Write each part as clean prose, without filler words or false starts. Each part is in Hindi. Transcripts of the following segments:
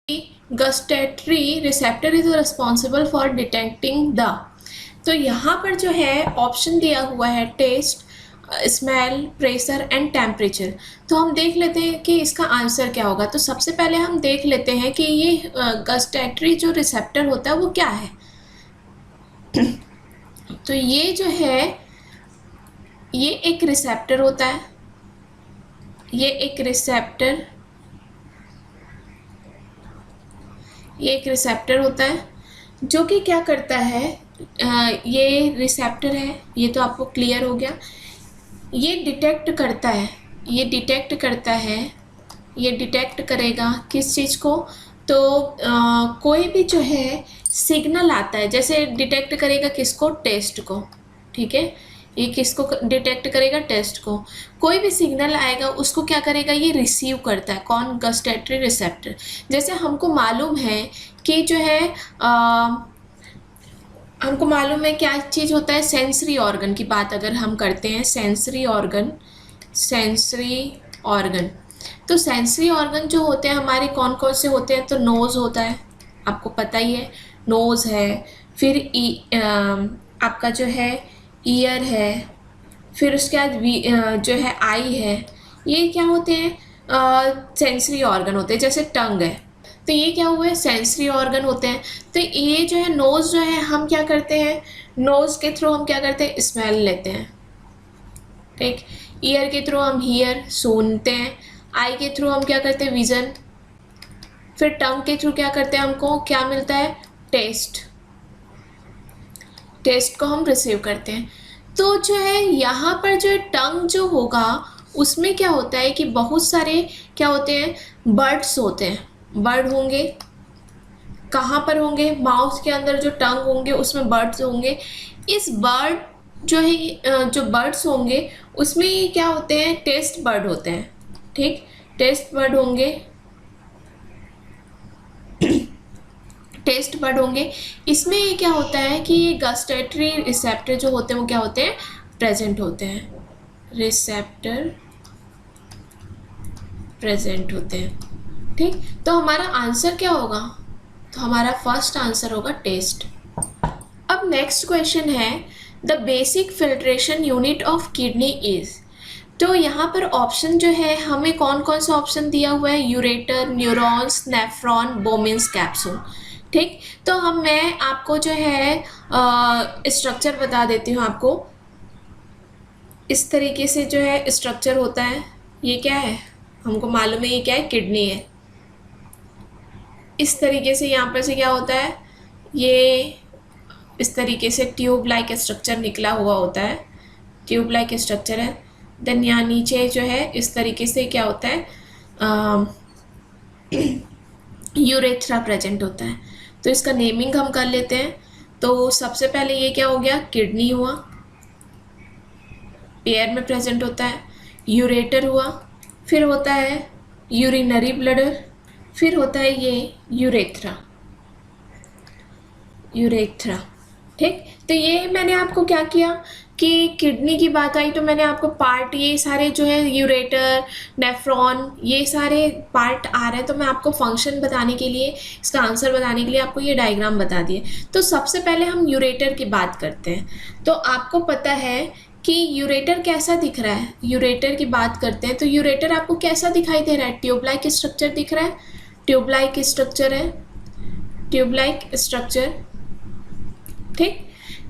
Gustatory receptor is responsible for detecting the, तो यहाँ पर जो है ऑप्शन दिया हुआ है taste, smell, pressure and temperature. तो हम देख लेते हैं कि इसका आंसर क्या होगा। तो सबसे पहले हम देख लेते हैं कि ये गस्टेटरी जो रिसेप्टर होता है वो क्या है। तो ये जो है ये एक रिसेप्टर होता है, ये एक रिसेप्टर होता है जो कि क्या करता है, ये रिसेप्टर है, ये तो आपको क्लियर हो गया। ये डिटेक्ट करता है, ये डिटेक्ट करेगा किस चीज़ को, तो कोई भी जो है सिग्नल आता है, जैसे डिटेक्ट करेगा किसको, टेस्ट को, ठीक है। ये किसको डिटेक्ट करेगा, टेस्ट को। कोई भी सिग्नल आएगा उसको क्या करेगा, ये रिसीव करता है। कौन, गस्टेटरी रिसेप्टर। जैसे हमको मालूम है कि जो है हमको मालूम है क्या चीज़ होता है, सेंसरी ऑर्गन की बात अगर हम करते हैं, सेंसरी ऑर्गन। तो सेंसरी ऑर्गन जो होते हैं हमारे कौन कौन से होते हैं, तो नोज़ होता है, आपको पता ही है, नोज़ है। फिर आपका जो है ईयर है, फिर उसके बाद जो है आई है। ये क्या होते हैं, सेंसरी ऑर्गन होते हैं। जैसे टंग है, तो ये क्या हुए, सेंसरी ऑर्गन होते हैं। तो ये जो है नोज़ जो है, हम क्या करते हैं, नोज़ के थ्रू हम क्या करते हैं, स्मेल लेते हैं, ठीक। ईयर के थ्रू हम हियर, सुनते हैं। आई के थ्रू हम क्या करते हैं, विजन। फिर टंग के थ्रू क्या करते हैं, हमको क्या मिलता है, टेस्ट को हम रिसीव करते हैं। तो जो है यहाँ पर जो टंग जो होगा उसमें क्या होता है कि बहुत सारे क्या होते हैं, बर्ड्स होते हैं, बर्ड होंगे। कहाँ पर होंगे, माउथ के अंदर जो टंग होंगे उसमें बर्ड्स होंगे। इस बर्ड जो है, जो बर्ड्स होंगे उसमें ये क्या होते हैं, टेस्ट बर्ड होते हैं, ठीक। टेस्ट बर्ड होंगे। इसमें ये क्या होता है कि ये गस्टेटरी रिसेप्टर जो होते हैं वो क्या होते हैं, प्रेजेंट होते हैं, रिसेप्टर प्रेजेंट होते हैं, ठीक। तो हमारा आंसर क्या होगा, तो हमारा फर्स्ट आंसर होगा टेस्ट। अब नेक्स्ट क्वेश्चन है, the basic filtration unit of kidney is. तो यहाँ पर ऑप्शन जो है हमें कौन कौन सा ऑप्शन दिया हुआ है, यूरेटर, न्यूरॉन्स, नेफ्रॉन, बोमिन्स कैप्सूल, ठीक। तो मैं आपको जो है स्ट्रक्चर बता देती हूँ आपको। इस तरीके से जो है स्ट्रक्चर होता है। ये क्या है, हमको मालूम है ये क्या है, किडनी है। इस तरीके से यहाँ पर से क्या होता है, ये इस तरीके से ट्यूब लाइक स्ट्रक्चर निकला हुआ होता है, ट्यूब लाइक स्ट्रक्चर है। देन यहाँ नीचे जो है इस तरीके से क्या होता है, यूरेथ्रा प्रेजेंट होता है। तो इसका नेमिंग हम कर लेते हैं। तो सबसे पहले ये क्या हो गया, किडनी हुआ, पेयर में प्रेजेंट होता है। यूरेटर हुआ, फिर होता है यूरिनरी ब्लडर, फिर होता है ये यूरेथ्रा, ठीक। तो ये मैंने आपको क्या किया कि किडनी की बात आई तो मैंने आपको पार्ट, ये सारे जो है यूरेटर, नेफ्रॉन, ये सारे पार्ट आ रहे हैं, तो मैं आपको फंक्शन बताने के लिए, इसका आंसर बताने के लिए आपको ये डायग्राम बता दिए। तो सबसे पहले हम यूरेटर की बात करते हैं। तो आपको पता है कि यूरेटर कैसा दिख रहा है, यूरेटर की बात करते हैं। तो यूरेटर आपको कैसा दिखाई दे रहा है, ट्यूबलाइक स्ट्रक्चर दिख रहा है, ट्यूबलाइक स्ट्रक्चर है, ठीक,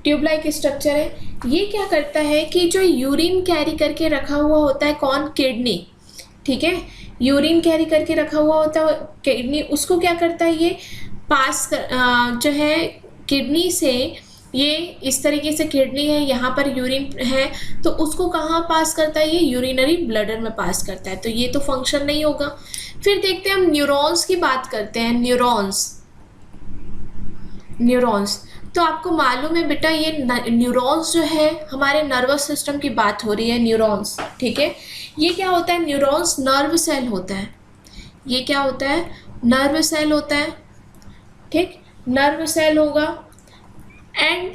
ट्यूबलाइक स्ट्रक्चर है। ये क्या करता है कि जो यूरिन कैरी करके रखा हुआ होता है, कौन, किडनी, ठीक है। यूरिन कैरी करके रखा हुआ होता है किडनी, उसको क्या करता है, ये पास जो है किडनी से, ये इस तरीके से किडनी है, यहाँ पर यूरिन है, तो उसको कहाँ पास करता है, ये यूरिनरी ब्लडर में पास करता है। तो ये तो फंक्शन नहीं होगा। फिर देखते हैं हम न्यूरॉन्स की बात करते हैं। न्यूरॉन्स तो आपको मालूम है बेटा, ये न्यूरॉन्स जो है हमारे नर्वस सिस्टम की बात हो रही है, न्यूरॉन्स, ठीक है। ये क्या होता है, न्यूरॉन्स नर्व सेल होता है। ये क्या होता है, नर्व सेल होता है, ठीक, नर्व सेल होगा। एंड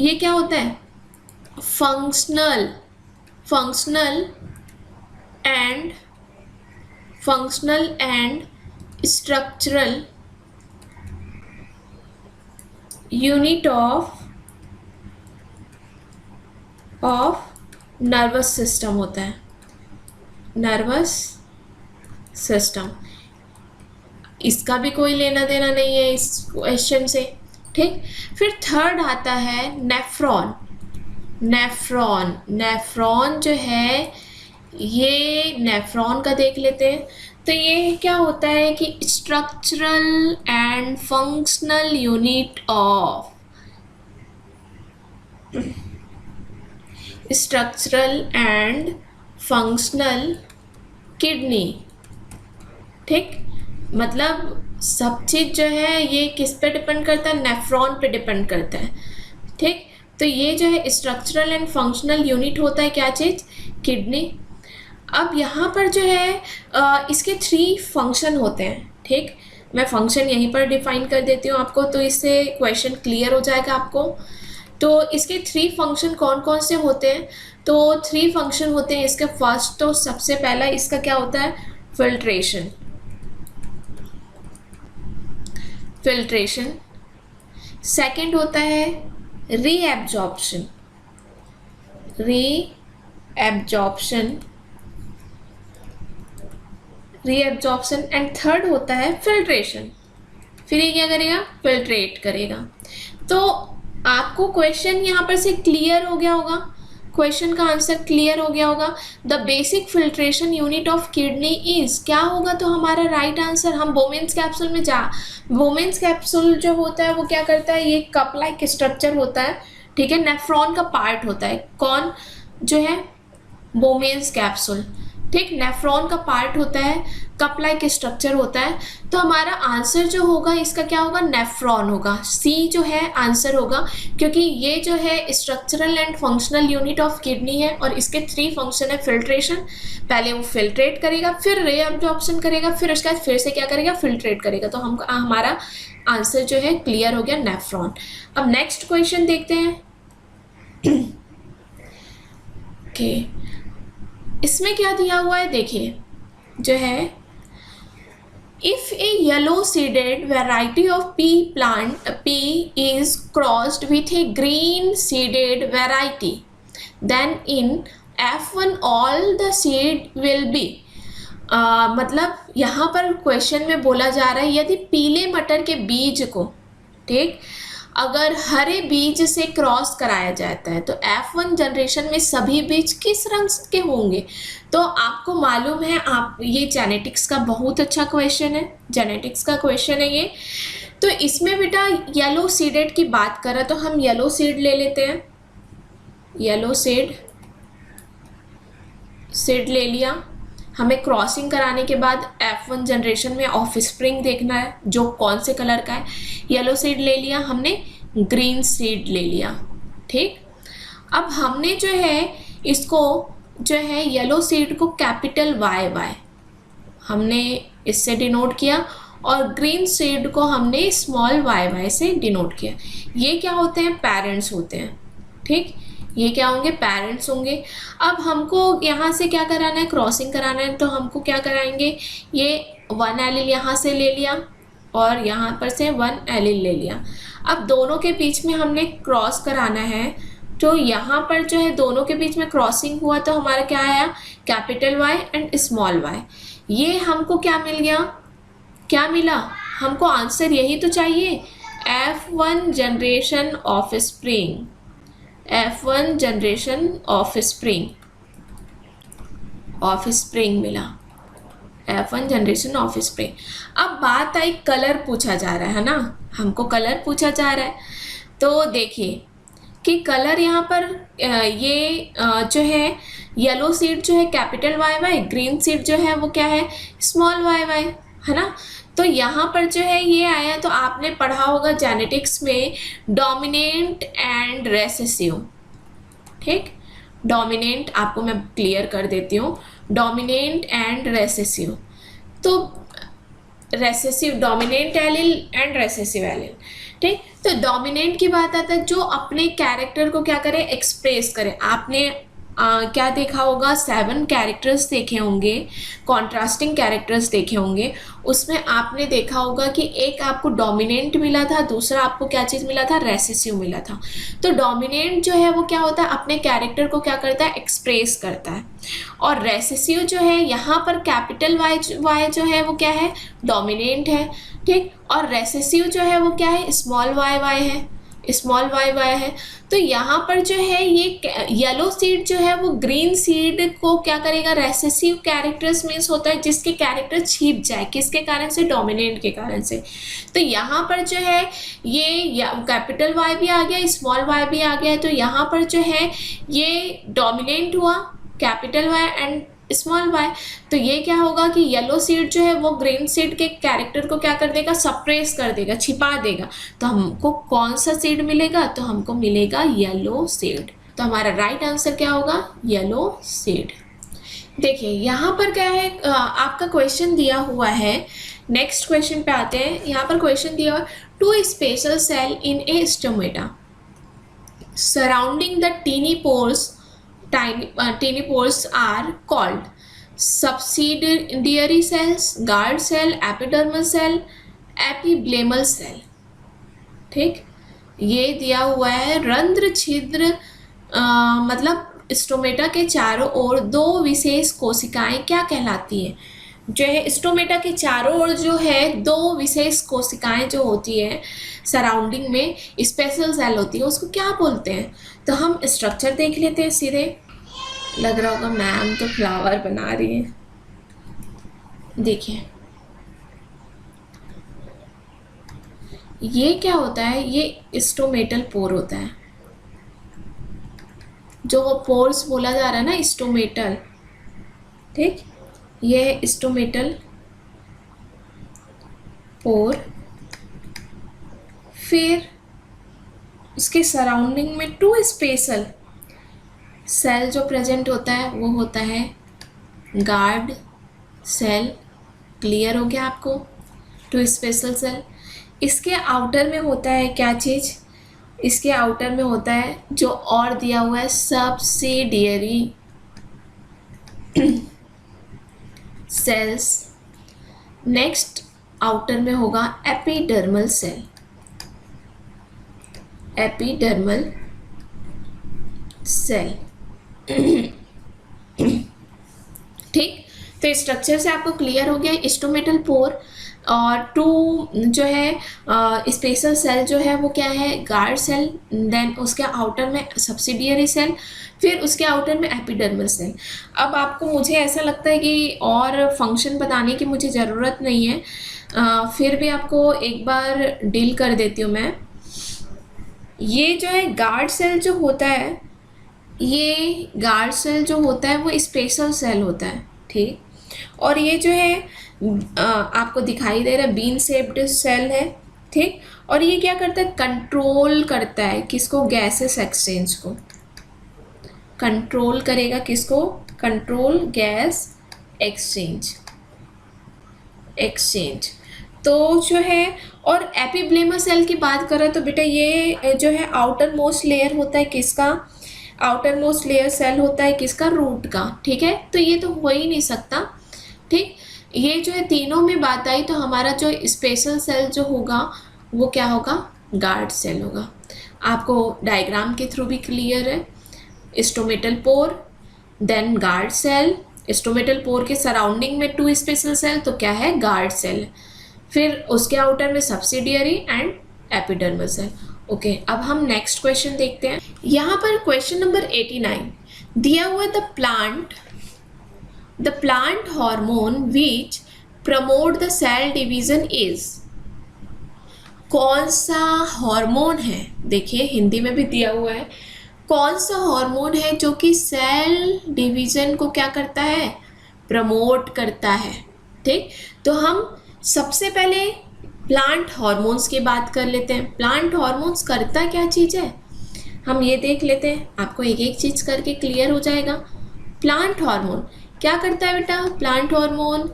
ये क्या होता है, functional and structural unit of nervous system होता है, नर्वस सिस्टम। इसका भी कोई लेना देना नहीं है इस क्वेश्चन से, ठीक। फिर थर्ड आता है नेफ्रॉन। नेफ्रॉन, नेफ्रॉन जो है, ये नेफ्रॉन का देख लेते हैं। तो ये क्या होता है कि structural and functional unit of, structural and functional kidney, ठीक। मतलब सब चीज़ जो है ये किस पे डिपेंड करता है, नेफ्रॉन पे डिपेंड करता है, ठीक। तो ये जो है स्ट्रक्चरल एंड फंक्शनल यूनिट होता है, क्या चीज़, किडनी। अब यहाँ पर जो है इसके 3 फंक्शन होते हैं, ठीक। मैं फंक्शन यहीं पर डिफाइन कर देती हूँ आपको, तो इससे क्वेश्चन क्लियर हो जाएगा आपको। तो इसके 3 फंक्शन कौन कौन से होते हैं, तो 3 फंक्शन होते हैं इसके। फर्स्ट तो सबसे पहला इसका क्या होता है, फिल्ट्रेशन, फिल्ट्रेशन। सेकंड होता है reabsorption, reabsorption, reabsorption. And third होता है फिल्ट्रेशन। फिर ये क्या करेगा, फिल्ट्रेट करेगा। तो आपको क्वेश्चन यहाँ पर से क्लियर हो गया होगा, क्वेश्चन का आंसर क्लियर हो गया होगा। The basic filtration unit of kidney is, क्या होगा तो हमारा राइट आंसर। हम बोमेन्स कैप्सूल में बोमेन्स कैप्सूल जो होता है वो क्या करता है, ये कप लाइक स्ट्रक्चर होता है, ठीक है। नेफ्रॉन का पार्ट होता है, कौन जो है, बोमेन्स कैप्सूल, ठीक। नेफ्रॉन का पार्ट होता है, कप लाइक स्ट्रक्चर होता है। तो हमारा आंसर जो होगा इसका क्या होगा, नेफ्रॉन होगा। सी जो है आंसर होगा, क्योंकि ये जो है structural and functional unit of kidney है और इसके 3 फंक्शन है। फिल्ट्रेशन, पहले वो फिल्ट्रेट करेगा, फिर रीअब्जॉर्प्शन करेगा, फिर उसके बाद फिर से क्या करेगा, फिल्ट्रेट करेगा। तो हमारा आंसर जो है क्लियर हो गया, नेफ्रॉन। अब नेक्स्ट क्वेश्चन देखते हैं। ओके, इसमें क्या दिया हुआ है, देखिए जो है, if a yellow seeded variety of pea is crossed with a green seeded variety, then in F1 all the seed will be, मतलब यहाँ पर क्वेश्चन में बोला जा रहा है यदि पीले मटर के बीज को, ठीक, अगर हरे बीज से क्रॉस कराया जाता है तो F1 जनरेशन में सभी बीज किस रंग के होंगे। तो आपको मालूम है, आप ये जेनेटिक्स का बहुत अच्छा क्वेश्चन है, जेनेटिक्स का क्वेश्चन है ये। तो इसमें बेटा येलो सीडेड की बात करें तो हम येलो सीड ले लेते हैं, येलो सीड ले लिया। हमें क्रॉसिंग कराने के बाद F1 जनरेशन में ऑफ स्प्रिंग देखना है जो कौन से कलर का है। येलो सीड ले लिया हमने, ग्रीन सीड ले लिया, ठीक। अब हमने जो है इसको जो है येलो सीड को कैपिटल YY हमने इससे डिनोट किया और ग्रीन सीड को हमने स्मॉल YY से डिनोट किया। ये क्या होते हैं, पेरेंट्स होते हैं, ठीक। ये क्या होंगे, पेरेंट्स होंगे। अब हमको यहाँ से क्या कराना है, क्रॉसिंग कराना है। तो हमको क्या कराएंगे, ये 1 एलील यहाँ से ले लिया और यहाँ पर से 1 एलील ले लिया। अब दोनों के बीच में हमने क्रॉस कराना है, तो यहाँ पर जो है दोनों के बीच में क्रॉसिंग हुआ तो हमारा क्या आया, capital Y and small y। ये हमको क्या मिल गया, क्या मिला हमको, आंसर यही तो चाहिए, F1 generation of spring, F1 generation of spring मिला, F1 जनरेशन ऑफ स्प्रिंग। अब बात आई, कलर पूछा जा रहा है ना, हमको कलर पूछा जा रहा है। तो देखिए कि कलर यहाँ पर ये जो है येलो सीड जो है कैपिटल YY, ग्रीन सीड जो है वो क्या है, स्मॉल YY, है ना। तो यहाँ पर जो है ये आया, तो आपने पढ़ा होगा जेनेटिक्स में डोमिनेंट एंड रेसेसिव, ठीक। डोमिनेंट आपको मैं क्लियर कर देती हूँ, डोमिनेंट एंड रेसेसिव। तो recessive, dominant allele and recessive allele, ठीक। तो डोमिनेंट की बात आता है जो अपने कैरेक्टर को क्या करे, एक्सप्रेस करे। आपने क्या देखा होगा, 7 कैरेक्टर्स देखे होंगे, कॉन्ट्रास्टिंग कैरेक्टर्स देखे होंगे। उसमें आपने देखा होगा कि एक आपको डोमिनेंट मिला था, दूसरा आपको क्या चीज़ मिला था, रेसेसिव मिला था। तो डोमिनेंट जो है वो क्या होता है, अपने कैरेक्टर को क्या करता है, एक्सप्रेस करता है। और रेसेसिव जो है, यहाँ पर कैपिटल वाई जो है वो क्या है, डोमिनेंट है, ठीक। और रेसेसिव जो है वो क्या है, स्मॉल वाई है, स्मॉल वाई है। तो यहाँ पर जो है ये येलो सीड जो है वो ग्रीन सीड को क्या करेगा, रेसेसिव कैरेक्टर्स मीन्स होता है जिसके कैरेक्टर छिप जाए, किसके कारण से, डोमिनेंट के कारण से। तो यहाँ पर जो है ये कैपिटल वाई भी आ गया, स्मॉल वाई भी आ गया, तो यहाँ पर जो है ये डोमिनेंट हुआ, capital Y and small Y. तो ये क्या होगा कि येलो सीड जो है वो ग्रीन सीड के कैरेक्टर को क्या कर देगा, सप्रेस कर देगा, छिपा देगा। तो हमको कौन सा सीड मिलेगा, तो हमको मिलेगा येलो सीड। तो हमारा राइट आंसर क्या होगा, येलो सीड। देखिए यहाँ पर क्या है, आपका क्वेश्चन दिया हुआ है। नेक्स्ट क्वेश्चन पे आते हैं। यहाँ पर क्वेश्चन दिया हुआ, 2 special cell in a stomata surrounding the tiny pores are called subsidiary cells, guard cell, epidermal cell, epiblemal cell. ठीक, ये दिया हुआ है रंध्र छिद्र, मतलब स्टोमेटा के चारों ओर 2 विशेष कोशिकाएं क्या कहलाती है। जो है स्टोमेटा के चारों ओर जो है 2 विशेष कोशिकाएं जो होती है सराउंडिंग में, स्पेशल सेल होती है, उसको क्या बोलते हैं। तो हम स्ट्रक्चर देख लेते हैं सीधे। लग रहा होगा मैम तो फ्लावर बना रही है। देखिए ये क्या होता है, ये स्टोमेटल पोर होता है, जो वो पोर्स बोला जा रहा है ना, स्टोमेटल। ठीक, ये है स्टोमेटल पोर। फिर उसके सराउंडिंग में 2 स्पेशल सेल जो प्रेजेंट होता है वो होता है गार्ड सेल। क्लियर हो गया आपको, 2 स्पेशल सेल। इसके आउटर में होता है क्या चीज़, इसके आउटर में होता है जो और दिया हुआ है सबसिडियरी सेल्स। नेक्स्ट आउटर में होगा एपिडर्मल सेल, एपिडर्मल सेल। ठीक, तो स्ट्रक्चर से आपको क्लियर हो गया। स्टोमेटल पोर और 2 जो है स्पेशल सेल जो है वो क्या है, गार्ड सेल, देन उसके आउटर में सब्सिडियरी सेल, फिर उसके आउटर में एपिडर्मल सेल। अब आपको, मुझे ऐसा लगता है कि और फंक्शन बताने की मुझे ज़रूरत नहीं है, फिर भी आपको एक बार डील कर देती हूँ मैं। ये जो है गार्ड सेल जो होता है, ये गार्ड सेल जो होता है वो स्पेशल सेल होता है। ठीक, और ये जो है आपको दिखाई दे रहा है बीन शेप्ड सेल है। ठीक, और ये क्या करता है, कंट्रोल करता है किसको, गैसेस एक्सचेंज को कंट्रोल करेगा, किसको, कंट्रोल गैस एक्सचेंज। तो जो है, और एपिब्लेमल सेल की बात करें तो बेटा ये जो है आउटर मोस्ट लेयर होता है किसका, आउटर मोस्ट लेयर सेल होता है किसका, रूट का। ठीक है, तो ये तो हो ही नहीं सकता। ठीक, ये जो है तीनों में बात आई तो हमारा जो स्पेशल सेल जो होगा वो क्या होगा, गार्ड सेल होगा। आपको डायग्राम के थ्रू भी क्लियर है। Stomatal pore, then guard cell, stomatal pore के सराउंडिंग में 2 स्पेशल सेल, तो क्या है, गार्ड सेल। फिर उसके आउटर में subsidiary and epidermal cell. Okay, अब हम नेक्स्ट क्वेश्चन देखते हैं। यहाँ पर क्वेश्चन नंबर 89 दिया हुआ, the plant hormone which promote the cell division is. कौन सा हार्मोन है, देखिए हिंदी में भी दिया हुआ है, कौन सा हार्मोन है जो कि सेल डिवीजन को क्या करता है, प्रमोट करता है। ठीक, तो हम सबसे पहले प्लांट हार्मोन्स की बात कर लेते हैं। प्लांट हार्मोन्स करता क्या चीज़ है, हम ये देख लेते हैं, आपको एक एक चीज़ करके क्लियर हो जाएगा। प्लांट हार्मोन क्या करता है बेटा, प्लांट हार्मोन,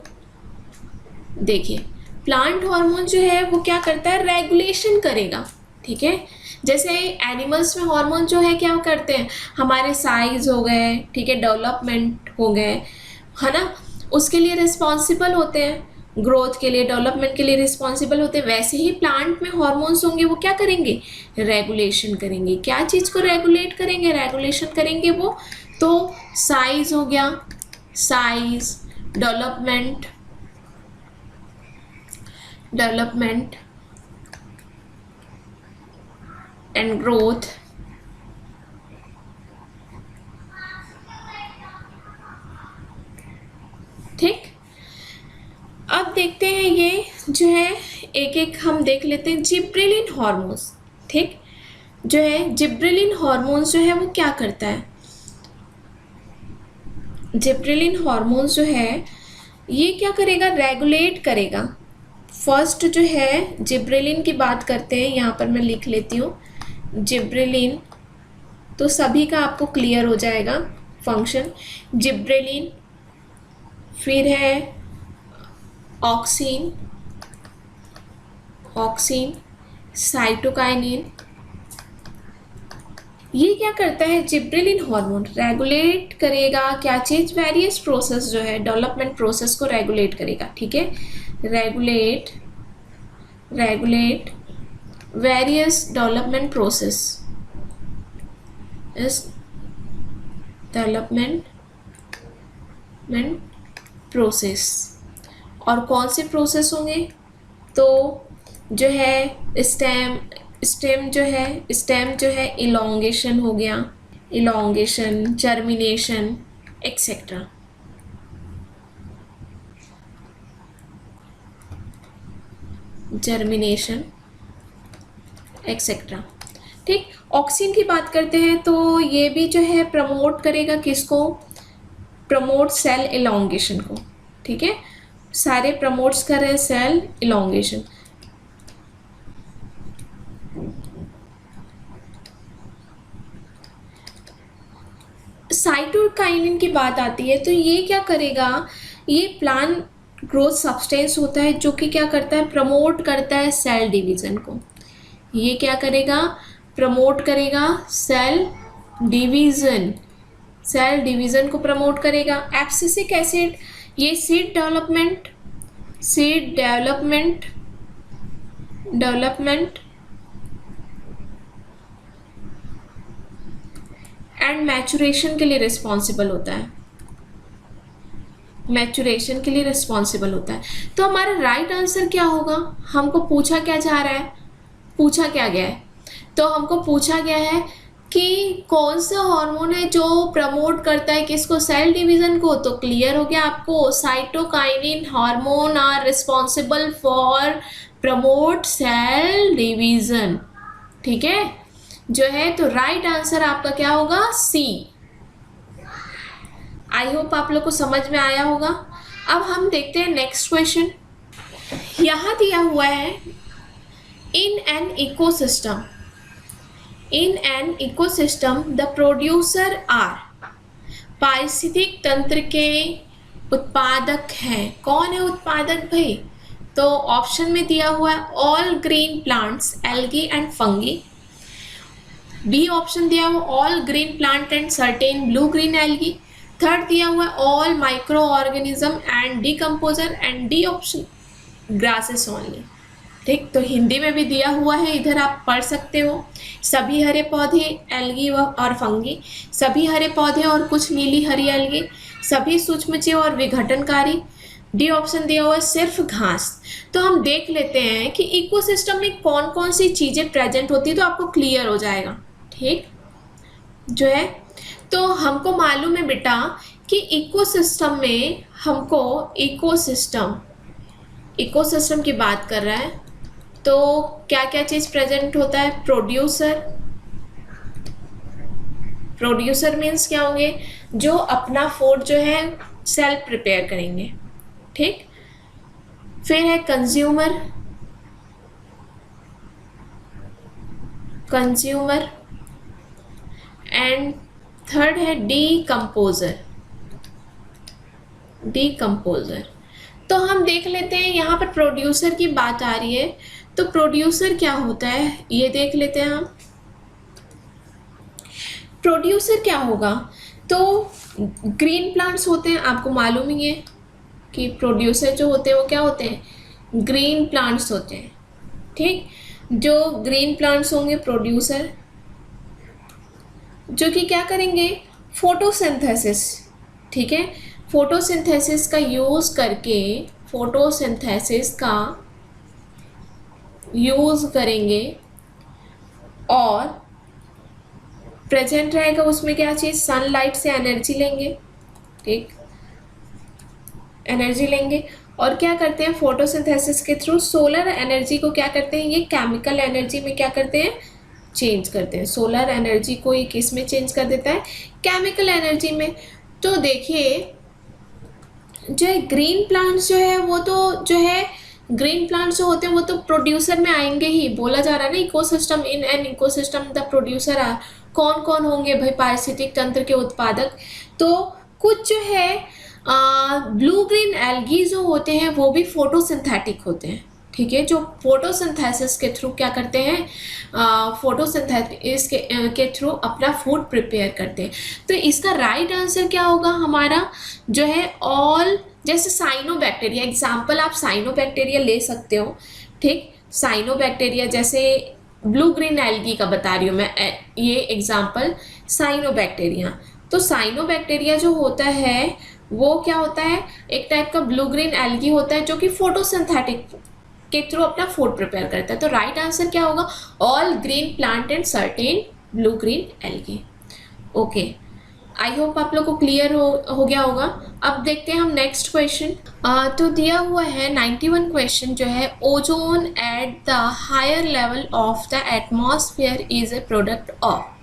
देखिए प्लांट हार्मोन जो है वो क्या करता है, रेगुलेशन करेगा। ठीक है। जैसे एनिमल्स में हार्मोन जो है क्या करते हैं, हमारे साइज हो गए, ठीक है, डेवलपमेंट हो गए, है ना, उसके लिए रिस्पॉन्सिबल होते हैं, ग्रोथ के लिए, डेवलपमेंट के लिए रिस्पॉन्सिबल होते हैं। वैसे ही प्लांट में हॉर्मोन्स होंगे, वो क्या करेंगे, रेगुलेशन करेंगे। क्या चीज़ को रेगुलेट करेंगे, रेगुलेशन करेंगे वो, तो साइज हो गया, size, development, development and growth, ठीक। अब देखते हैं ये जो है, एक एक हम देख लेते हैं। जिब्रेलिन हार्मोन्स, ठीक, जो है जिब्रेलिन हार्मोन्स जो है वो क्या करता है, जिब्रेलिन हार्मोन्स जो है ये क्या करेगा, रेगुलेट करेगा। फर्स्ट जो है जिब्रेलिन की बात करते हैं, यहाँ पर मैं लिख लेती हूँ जिब्रेलिन, तो सभी का आपको क्लियर हो जाएगा फंक्शन। जिब्रेलिन, फिर है ऑक्सिन, ऑक्सिन, साइटोकाइनिन। ये क्या करता है, जिब्रेलिन हार्मोन रेगुलेट करेगा क्या चीज, वेरियस प्रोसेस जो है, डेवलपमेंट प्रोसेस को रेगुलेट करेगा, ठीक है। Regulate, regulate various development process, इस डेवलपमेंट प्रोसेस। और कौन से प्रोसेस होंगे, तो जो है स्टेम, स्टेम जो है, स्टेम जो है इलोंगेशन हो गया, elongation, germination etcetera. Germination etcetera, ठीक। ऑक्सिन की बात करते हैं तो ये भी जो है प्रमोट करेगा किसको, प्रमोट सेल इलोंगेशन को, ठीक है। सारे प्रमोट्स कर रहे हैं सेल इलोंगेशन। साइटोकाइनिन की बात आती है तो ये क्या करेगा, ये प्लांट ग्रोथ सब्सटेंस होता है जो कि क्या करता है, प्रमोट करता है सेल डिवीजन को। ये क्या करेगा, प्रमोट करेगा सेल डिवीजन, सेल डिवीजन को प्रमोट करेगा। एब्सिसिक एसिड, ये seed development, seed development, development and maturation के लिए रिस्पॉन्सिबल होता है, मैचुरेशन के लिए रिस्पॉन्सिबल होता है। तो हमारा राइट आंसर क्या होगा, हमको पूछा क्या जा रहा है, पूछा क्या गया है, तो हमको पूछा गया है कि कौन सा हार्मोन है जो प्रमोट करता है किसको, सेल डिवीजन को। तो क्लियर हो गया आपको, cytokinin hormone are responsible for promote cell division, ठीक है, जो है। तो राइट आंसर आपका क्या होगा, सी। आई होप आप लोग को समझ में आया होगा। अब हम देखते हैं नेक्स्ट क्वेश्चन। यहां दिया हुआ है, in an ecosystem, in an ecosystem the producer are, पारिस्थितिक तंत्र के उत्पादक हैं। कौन है उत्पादक भाई, तो ऑप्शन में दिया हुआ है all green plants, algae and fungi. B option दिया हुआ all green plant and certain blue green algae. Third दिया हुआ all micro organism and decomposer, and D option grasses only, ठीक। तो हिंदी में भी दिया हुआ है, इधर आप पढ़ सकते हो। सभी हरे पौधे, एल्गी और फंगी, सभी हरे पौधे और कुछ नीली हरी एल्गी, सभी सूक्ष्मजीव और विघटनकारी। डी ऑप्शन दिया हुआ है सिर्फ घास। तो हम देख लेते हैं कि इकोसिस्टम में कौन कौन सी चीज़ें प्रेजेंट होती है, तो आपको क्लियर हो जाएगा, ठीक, जो है। तो हमको मालूम है बेटा कि इकोसिस्टम में हमको, इकोसिस्टम, इकोसिस्टम की बात कर रहा है तो क्या क्या चीज़ प्रेजेंट होता है, प्रोड्यूसर, प्रोड्यूसर मीन्स क्या होंगे, जो अपना फूड जो है सेल्फ प्रिपेयर करेंगे, ठीक। फिर है कंज्यूमर, कंज्यूमर, एंड थर्ड है डीकम्पोजर, डीकम्पोजर। तो हम देख लेते हैं, यहाँ पर प्रोड्यूसर की बात आ रही है तो प्रोड्यूसर क्या होता है ये देख लेते हैं हम। प्रोड्यूसर क्या होगा, तो ग्रीन प्लांट्स होते हैं, आपको मालूम ही है कि प्रोड्यूसर जो होते हैं वो क्या होते हैं, ग्रीन प्लांट्स होते हैं। ठीक, जो ग्रीन प्लांट्स होंगे प्रोड्यूसर, जो कि क्या करेंगे, फोटोसिंथेसिस। ठीक है, फोटोसिंथेसिस का यूज़ करके, फोटोसिंथेसिस का यूज़ करेंगे और प्रेजेंट रहेगा उसमें क्या चीज़, सनलाइट से एनर्जी लेंगे। ठीक, एनर्जी लेंगे और क्या करते हैं, फोटोसिंथेसिस के थ्रू सोलर एनर्जी को क्या करते हैं, ये केमिकल एनर्जी में क्या करते हैं, चेंज करते हैं। सोलर एनर्जी को ये किस में चेंज कर देता है, केमिकल एनर्जी में। तो देखिए जो है ग्रीन प्लांट्स जो है वो तो जो है ग्रीन प्लांट्स जो होते हैं वो तो प्रोड्यूसर में आएंगे ही, बोला जा रहा है ना ecosystem, in an ecosystem the producer are. कौन कौन होंगे भाई, पारिस्थितिक तंत्र के उत्पादक। तो कुछ जो है ब्लू ग्रीन एल्गी जो होते हैं वो भी फोटोसिंथेटिक होते हैं। ठीक है, जो फोटोसिंथेसिस के थ्रू क्या करते हैं, फोटोसिंथेसिस के थ्रू अपना फूड प्रिपेयर करते हैं। तो इसका राइट आंसर क्या होगा हमारा, जो है ऑल, जैसे साइनोबैक्टीरिया, एग्जाम्पल आप साइनोबैक्टीरिया ले सकते हो। ठीक, साइनोबैक्टीरिया जैसे ब्लू ग्रीन एल्गी का बता रही हूँ मैं, ये एग्जाम्पल साइनोबैक्टीरिया। तो साइनोबैक्टीरिया जो होता है वो क्या होता है, एक टाइप का ब्लू ग्रीन एल्गी होता है जो कि फोटोसिंथेटिक के थ्रू अपना फूड प्रिपेयर करता है। तो राइट आंसर क्या होगा, all green plant and certain blue green algae. Okay, I hope आप लोग को क्लियर हो गया होगा। अब देखते हैं हम नेक्स्ट क्वेश्चन। तो दिया हुआ है 91 क्वेश्चन जो है, ozone at the higher level of the atmosphere is a product of.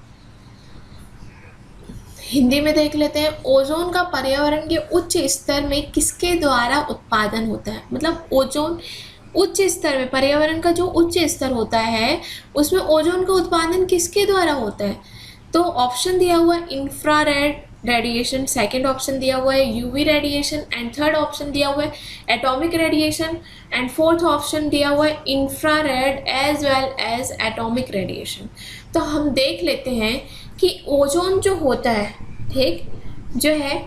Hindi में देख लेते हैं, ओजोन का पर्यावरण के उच्च स्तर में किसके द्वारा उत्पादन होता है। मतलब ओजोन उच्च स्तर में, पर्यावरण का जो उच्च स्तर होता है उसमें ओजोन का उत्पादन किसके द्वारा होता है। तो ऑप्शन दिया हुआ है इंफ्रारेड रेडिएशन, सेकंड ऑप्शन दिया हुआ है UV radiation, and third option दिया हुआ है atomic radiation, and fourth option दिया हुआ है infrared as well as atomic radiation. तो हम देख लेते हैं कि ओजोन जो होता है, ठीक, जो है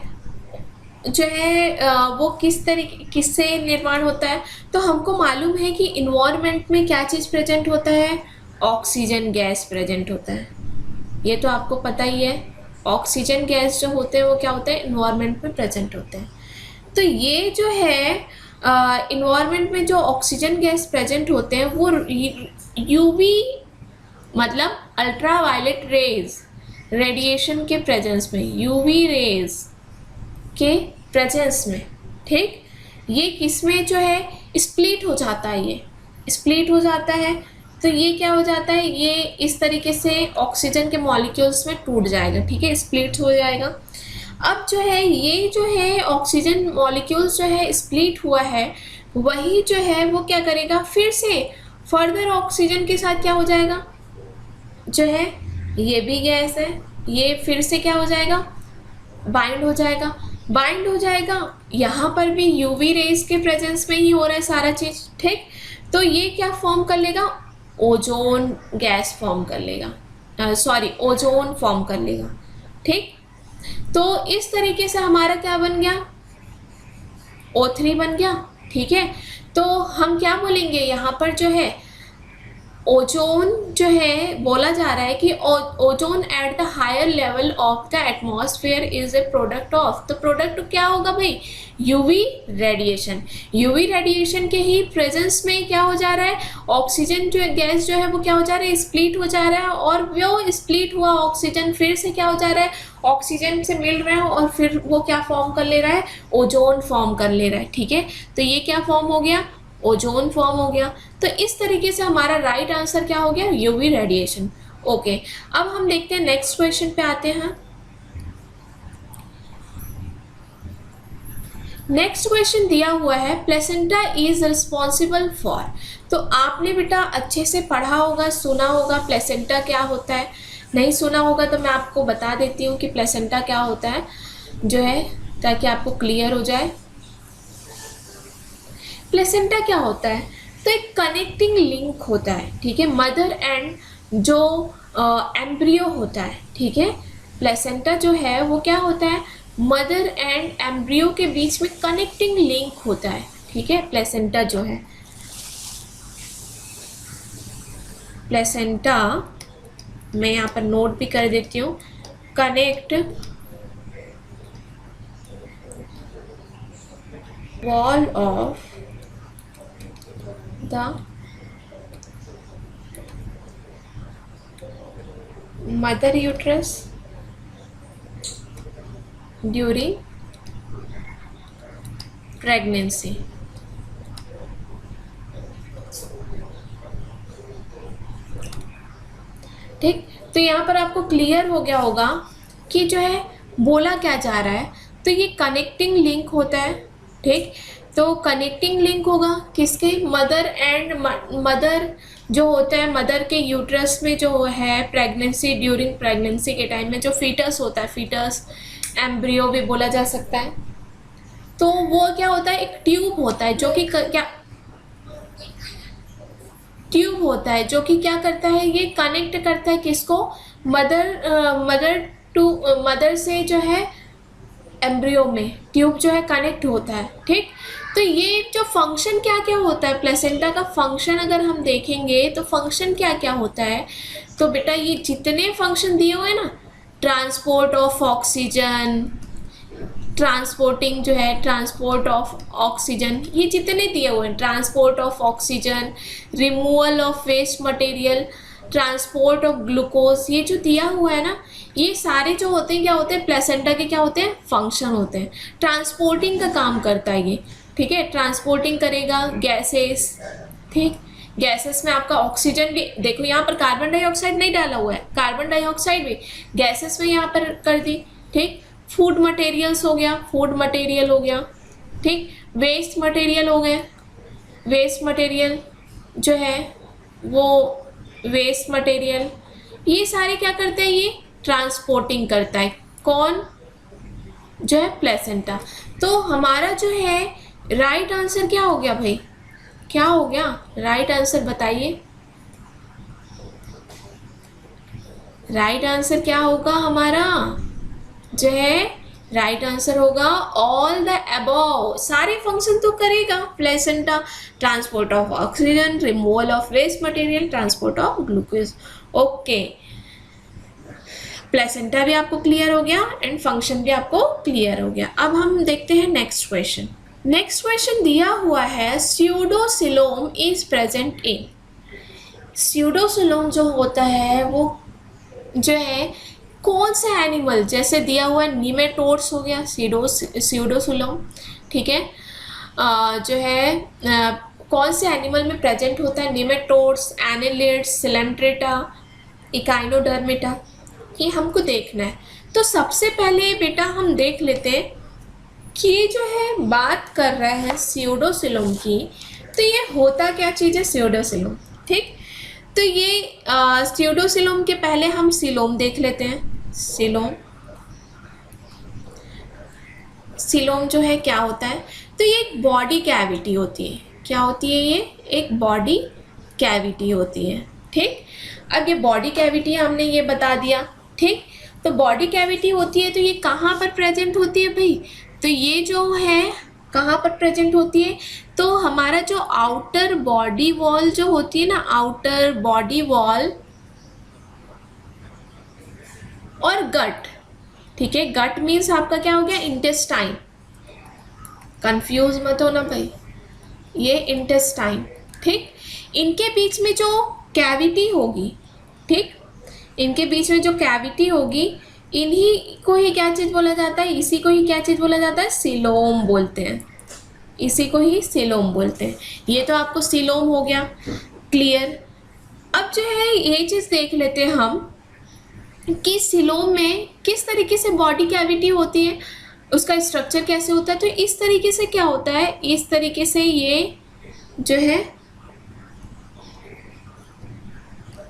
वो किस तरीके, किससे निर्माण होता है। तो हमको मालूम है कि इन्वायरमेंट में क्या चीज़ प्रेजेंट होता है, ऑक्सीजन गैस प्रेजेंट होता है। ये तो आपको पता ही है, ऑक्सीजन गैस जो होते हैं वो क्या होते हैं, इन्वायरमेंट में प्रेजेंट होते हैं। तो ये जो है इन्वायरमेंट में जो ऑक्सीजन गैस प्रेजेंट होते हैं वो यूवी मतलब अल्ट्रावायलेट रेज रेडिएशन के प्रेजेंस में, यूवी रेज के प्रेजेंस में, ठीक, ये किस में जो है स्प्लिट हो जाता है, ये स्प्लिट हो जाता है। तो ये क्या हो जाता है, ये इस तरीके से ऑक्सीजन के मॉलिक्यूल्स में टूट जाएगा, ठीक है, स्प्लिट हो जाएगा। अब जो है ये जो है ऑक्सीजन मॉलिक्यूल्स जो है स्प्लिट हुआ है, वही जो है वो क्या करेगा, फिर से फर्दर ऑक्सीजन के साथ क्या हो जाएगा, जो है ये भी गैस है, ये फिर से क्या हो जाएगा, बाइंड हो जाएगा। बाइंड हो जाएगा, यहाँ पर भी यूवी रेज के प्रेजेंस में ही हो रहा है सारा चीज़, ठीक। तो ये क्या फॉर्म कर लेगा, ओजोन गैस फॉर्म कर लेगा, सॉरी ओजोन फॉर्म कर लेगा, ठीक। तो इस तरीके से हमारा क्या बन गया, O3 बन गया, ठीक है। तो हम क्या बोलेंगे यहाँ पर जो है ओजोन जो है बोला जा रहा है कि ozone at the higher level of the atmosphere is a product of. तो प्रोडक्ट क्या होगा भाई, यूवी रेडिएशन। यूवी रेडिएशन के ही प्रेजेंस में क्या हो जा रहा है, ऑक्सीजन जो गैस जो है वो क्या हो जा रहा है, स्प्लिट हो जा रहा है, और वो स्प्लिट हुआ ऑक्सीजन फिर से क्या हो जा रहा है, ऑक्सीजन से मिल रहा है और फिर वो क्या फॉर्म कर ले रहा है, ओजोन फॉर्म कर ले रहा है, ठीक है। तो ये क्या फॉर्म हो गया, ओजोन फॉर्म हो गया। तो इस तरीके से हमारा राइट आंसर क्या हो गया, यूवी रेडिएशन। ओके, अब हम देखते हैं नेक्स्ट क्वेश्चन पे आते हैं। नेक्स्ट क्वेश्चन दिया हुआ है, प्लेसेंटा इज रिस्पॉन्सिबल फॉर। तो आपने बेटा अच्छे से पढ़ा होगा, सुना होगा प्लेसेंटा क्या होता है। नहीं सुना होगा तो मैं आपको बता देती हूँ कि प्लेसेंटा क्या होता है, जो है ताकि आपको क्लियर हो जाए। प्लेसेंटा क्या होता है, तो एक कनेक्टिंग लिंक होता है, ठीक है, मदर एंड जो एम्ब्रियो होता है, ठीक है, प्लेसेंटा जो है वो क्या होता है, मदर एंड एम्ब्रियो के बीच में कनेक्टिंग लिंक होता है, ठीक है, प्लेसेंटा जो है, प्लेसेंटा मैं यहाँ पर नोट भी कर देती हूँ, connect wall of the mother uterus during pregnancy। ठीक, तो यहाँ पर आपको क्लियर हो गया होगा कि जो है बोला क्या जा रहा है। तो ये कनेक्टिंग लिंक होता है, ठीक, तो कनेक्टिंग लिंक होगा किसके, मदर एंड मदर जो होता है, मदर के यूट्रस में जो है प्रेगनेंसी, ड्यूरिंग प्रेगनेंसी के टाइम में जो फीटस होता है, फीटस एम्ब्रियो भी बोला जा सकता है, तो वो क्या होता है, एक ट्यूब होता है जो कि क्या ट्यूब होता है जो कि क्या करता है, ये कनेक्ट करता है किसको, मदर से जो है एम्ब्रियो में ट्यूब जो है कनेक्ट होता है, ठीक। तो ये जो फंक्शन क्या क्या होता है प्लेसेंटा का, फंक्शन अगर हम देखेंगे तो फंक्शन क्या क्या होता है, तो बेटा ये जितने फंक्शन दिए हुए हैं ना, ट्रांसपोर्ट ऑफ ऑक्सीजन, ट्रांसपोर्टिंग जो है, ट्रांसपोर्ट ऑफ ऑक्सीजन, ये जितने दिए हुए हैं, transport of oxygen, removal of waste material, transport of glucose, ये जो दिया हुआ है ना, ये सारे जो होते हैं क्या होते हैं, प्लेसेंटा के क्या होते हैं, फंक्शन होते हैं। ट्रांसपोर्टिंग का काम करता है ये, ठीक है, ट्रांसपोर्टिंग करेगा गैसेस, ठीक, गैसेस में आपका ऑक्सीजन भी, देखो यहाँ पर कार्बन डाइऑक्साइड नहीं डाला हुआ है, कार्बन डाइऑक्साइड भी गैसेस में यहाँ पर कर दी, ठीक। फूड मटेरियल्स हो गया, फूड मटेरियल हो गया, ठीक, वेस्ट मटेरियल हो गए, वेस्ट मटेरियल जो है वो वेस्ट मटेरियल, ये सारे क्या करते हैं, ये ट्रांसपोर्टिंग करता है, कौन, जो है प्लेसेंटा। तो हमारा जो है राइट आंसर क्या हो गया भाई, क्या हो गया राइट आंसर बताइए, राइट आंसर क्या होगा हमारा, जो है राइट आंसर होगा ऑल द अबव, सारे फंक्शन तो करेगा placenta, transport of oxygen, removal of waste material, transport of glucose. Okay, placenta भी आपको क्लियर हो गया एंड फंक्शन भी आपको क्लियर हो गया। अब हम देखते हैं नेक्स्ट क्वेश्चन। नेक्स्ट क्वेश्चन दिया हुआ है स्यूडोसिलोम इज प्रेजेंट इन, स्यूडोसिलोम जो होता है वो जो है कौन सा एनिमल, जैसे दिया हुआ है नीमेटोड्स हो गया, स्यूडोसिलोम, ठीक है, जो है कौन से एनिमल में प्रेजेंट होता है, नीमेटोड्स, एनेलिड्स, सिलेंट्रेटा, इकाइनोडर्मिटा, ये हमको देखना है। तो सबसे पहले बेटा हम देख लेते हैं कि जो है बात कर रहा है स्यूडोसिलोम की, तो ये होता क्या चीज़ है स्यूडोसिलोम, ठीक। तो ये स्यूडोसिलोम के पहले हम सिलोम देख लेते हैं, सिलोम, सिलोम जो है क्या होता है, तो ये एक बॉडी कैविटी होती है, क्या होती है, ये एक बॉडी कैविटी होती है, ठीक। अब ये बॉडी कैविटी हमने ये बता दिया, ठीक। तो बॉडी कैविटी होती है तो ये कहाँ पर प्रेजेंट होती है भाई, तो ये जो है कहाँ पर प्रेजेंट होती है, तो हमारा जो आउटर बॉडी वॉल जो होती है ना, आउटर बॉडी वॉल और गट, ठीक है, गट मीन्स आपका क्या हो गया, इंटेस्टाइन, कंफ्यूज मत होना भाई, ये इंटेस्टाइन, ठीक। इनके बीच में जो कैविटी होगी, ठीक, इनके बीच में जो कैविटी होगी, इन्हीं को ही क्या चीज़ बोला जाता है, इसी को ही क्या चीज़ बोला जाता है, सिलोम बोलते हैं, इसी को ही सिलोम बोलते हैं। ये तो आपको सिलोम हो गया क्लियर। अब जो है ये चीज़ देख लेते हैं हम कि सिलोम में किस तरीके से बॉडी कैविटी होती है, उसका स्ट्रक्चर कैसे होता है। तो इस तरीके से क्या होता है, इस तरीके से ये जो है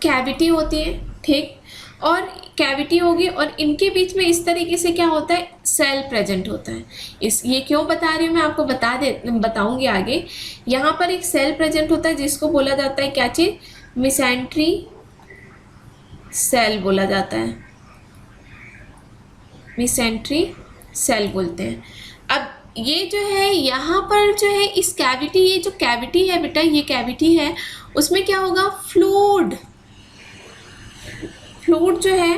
कैविटी होती है, ठीक। और कैविटी होगी, और इनके बीच में इस तरीके से क्या होता है, सेल प्रेजेंट होता है। इस ये क्यों बता रही हूँ मैं आपको, बताऊंगी आगे। यहाँ पर एक सेल प्रेजेंट होता है जिसको बोला जाता है क्या चीज, मिसेंट्री सेल बोला जाता है, मिसेंट्री सेल बोलते हैं। अब ये जो है यहाँ पर जो है इस कैविटी, ये जो कैविटी है बेटा, ये कैविटी है, उसमें क्या होगा, फ्लूइड जो है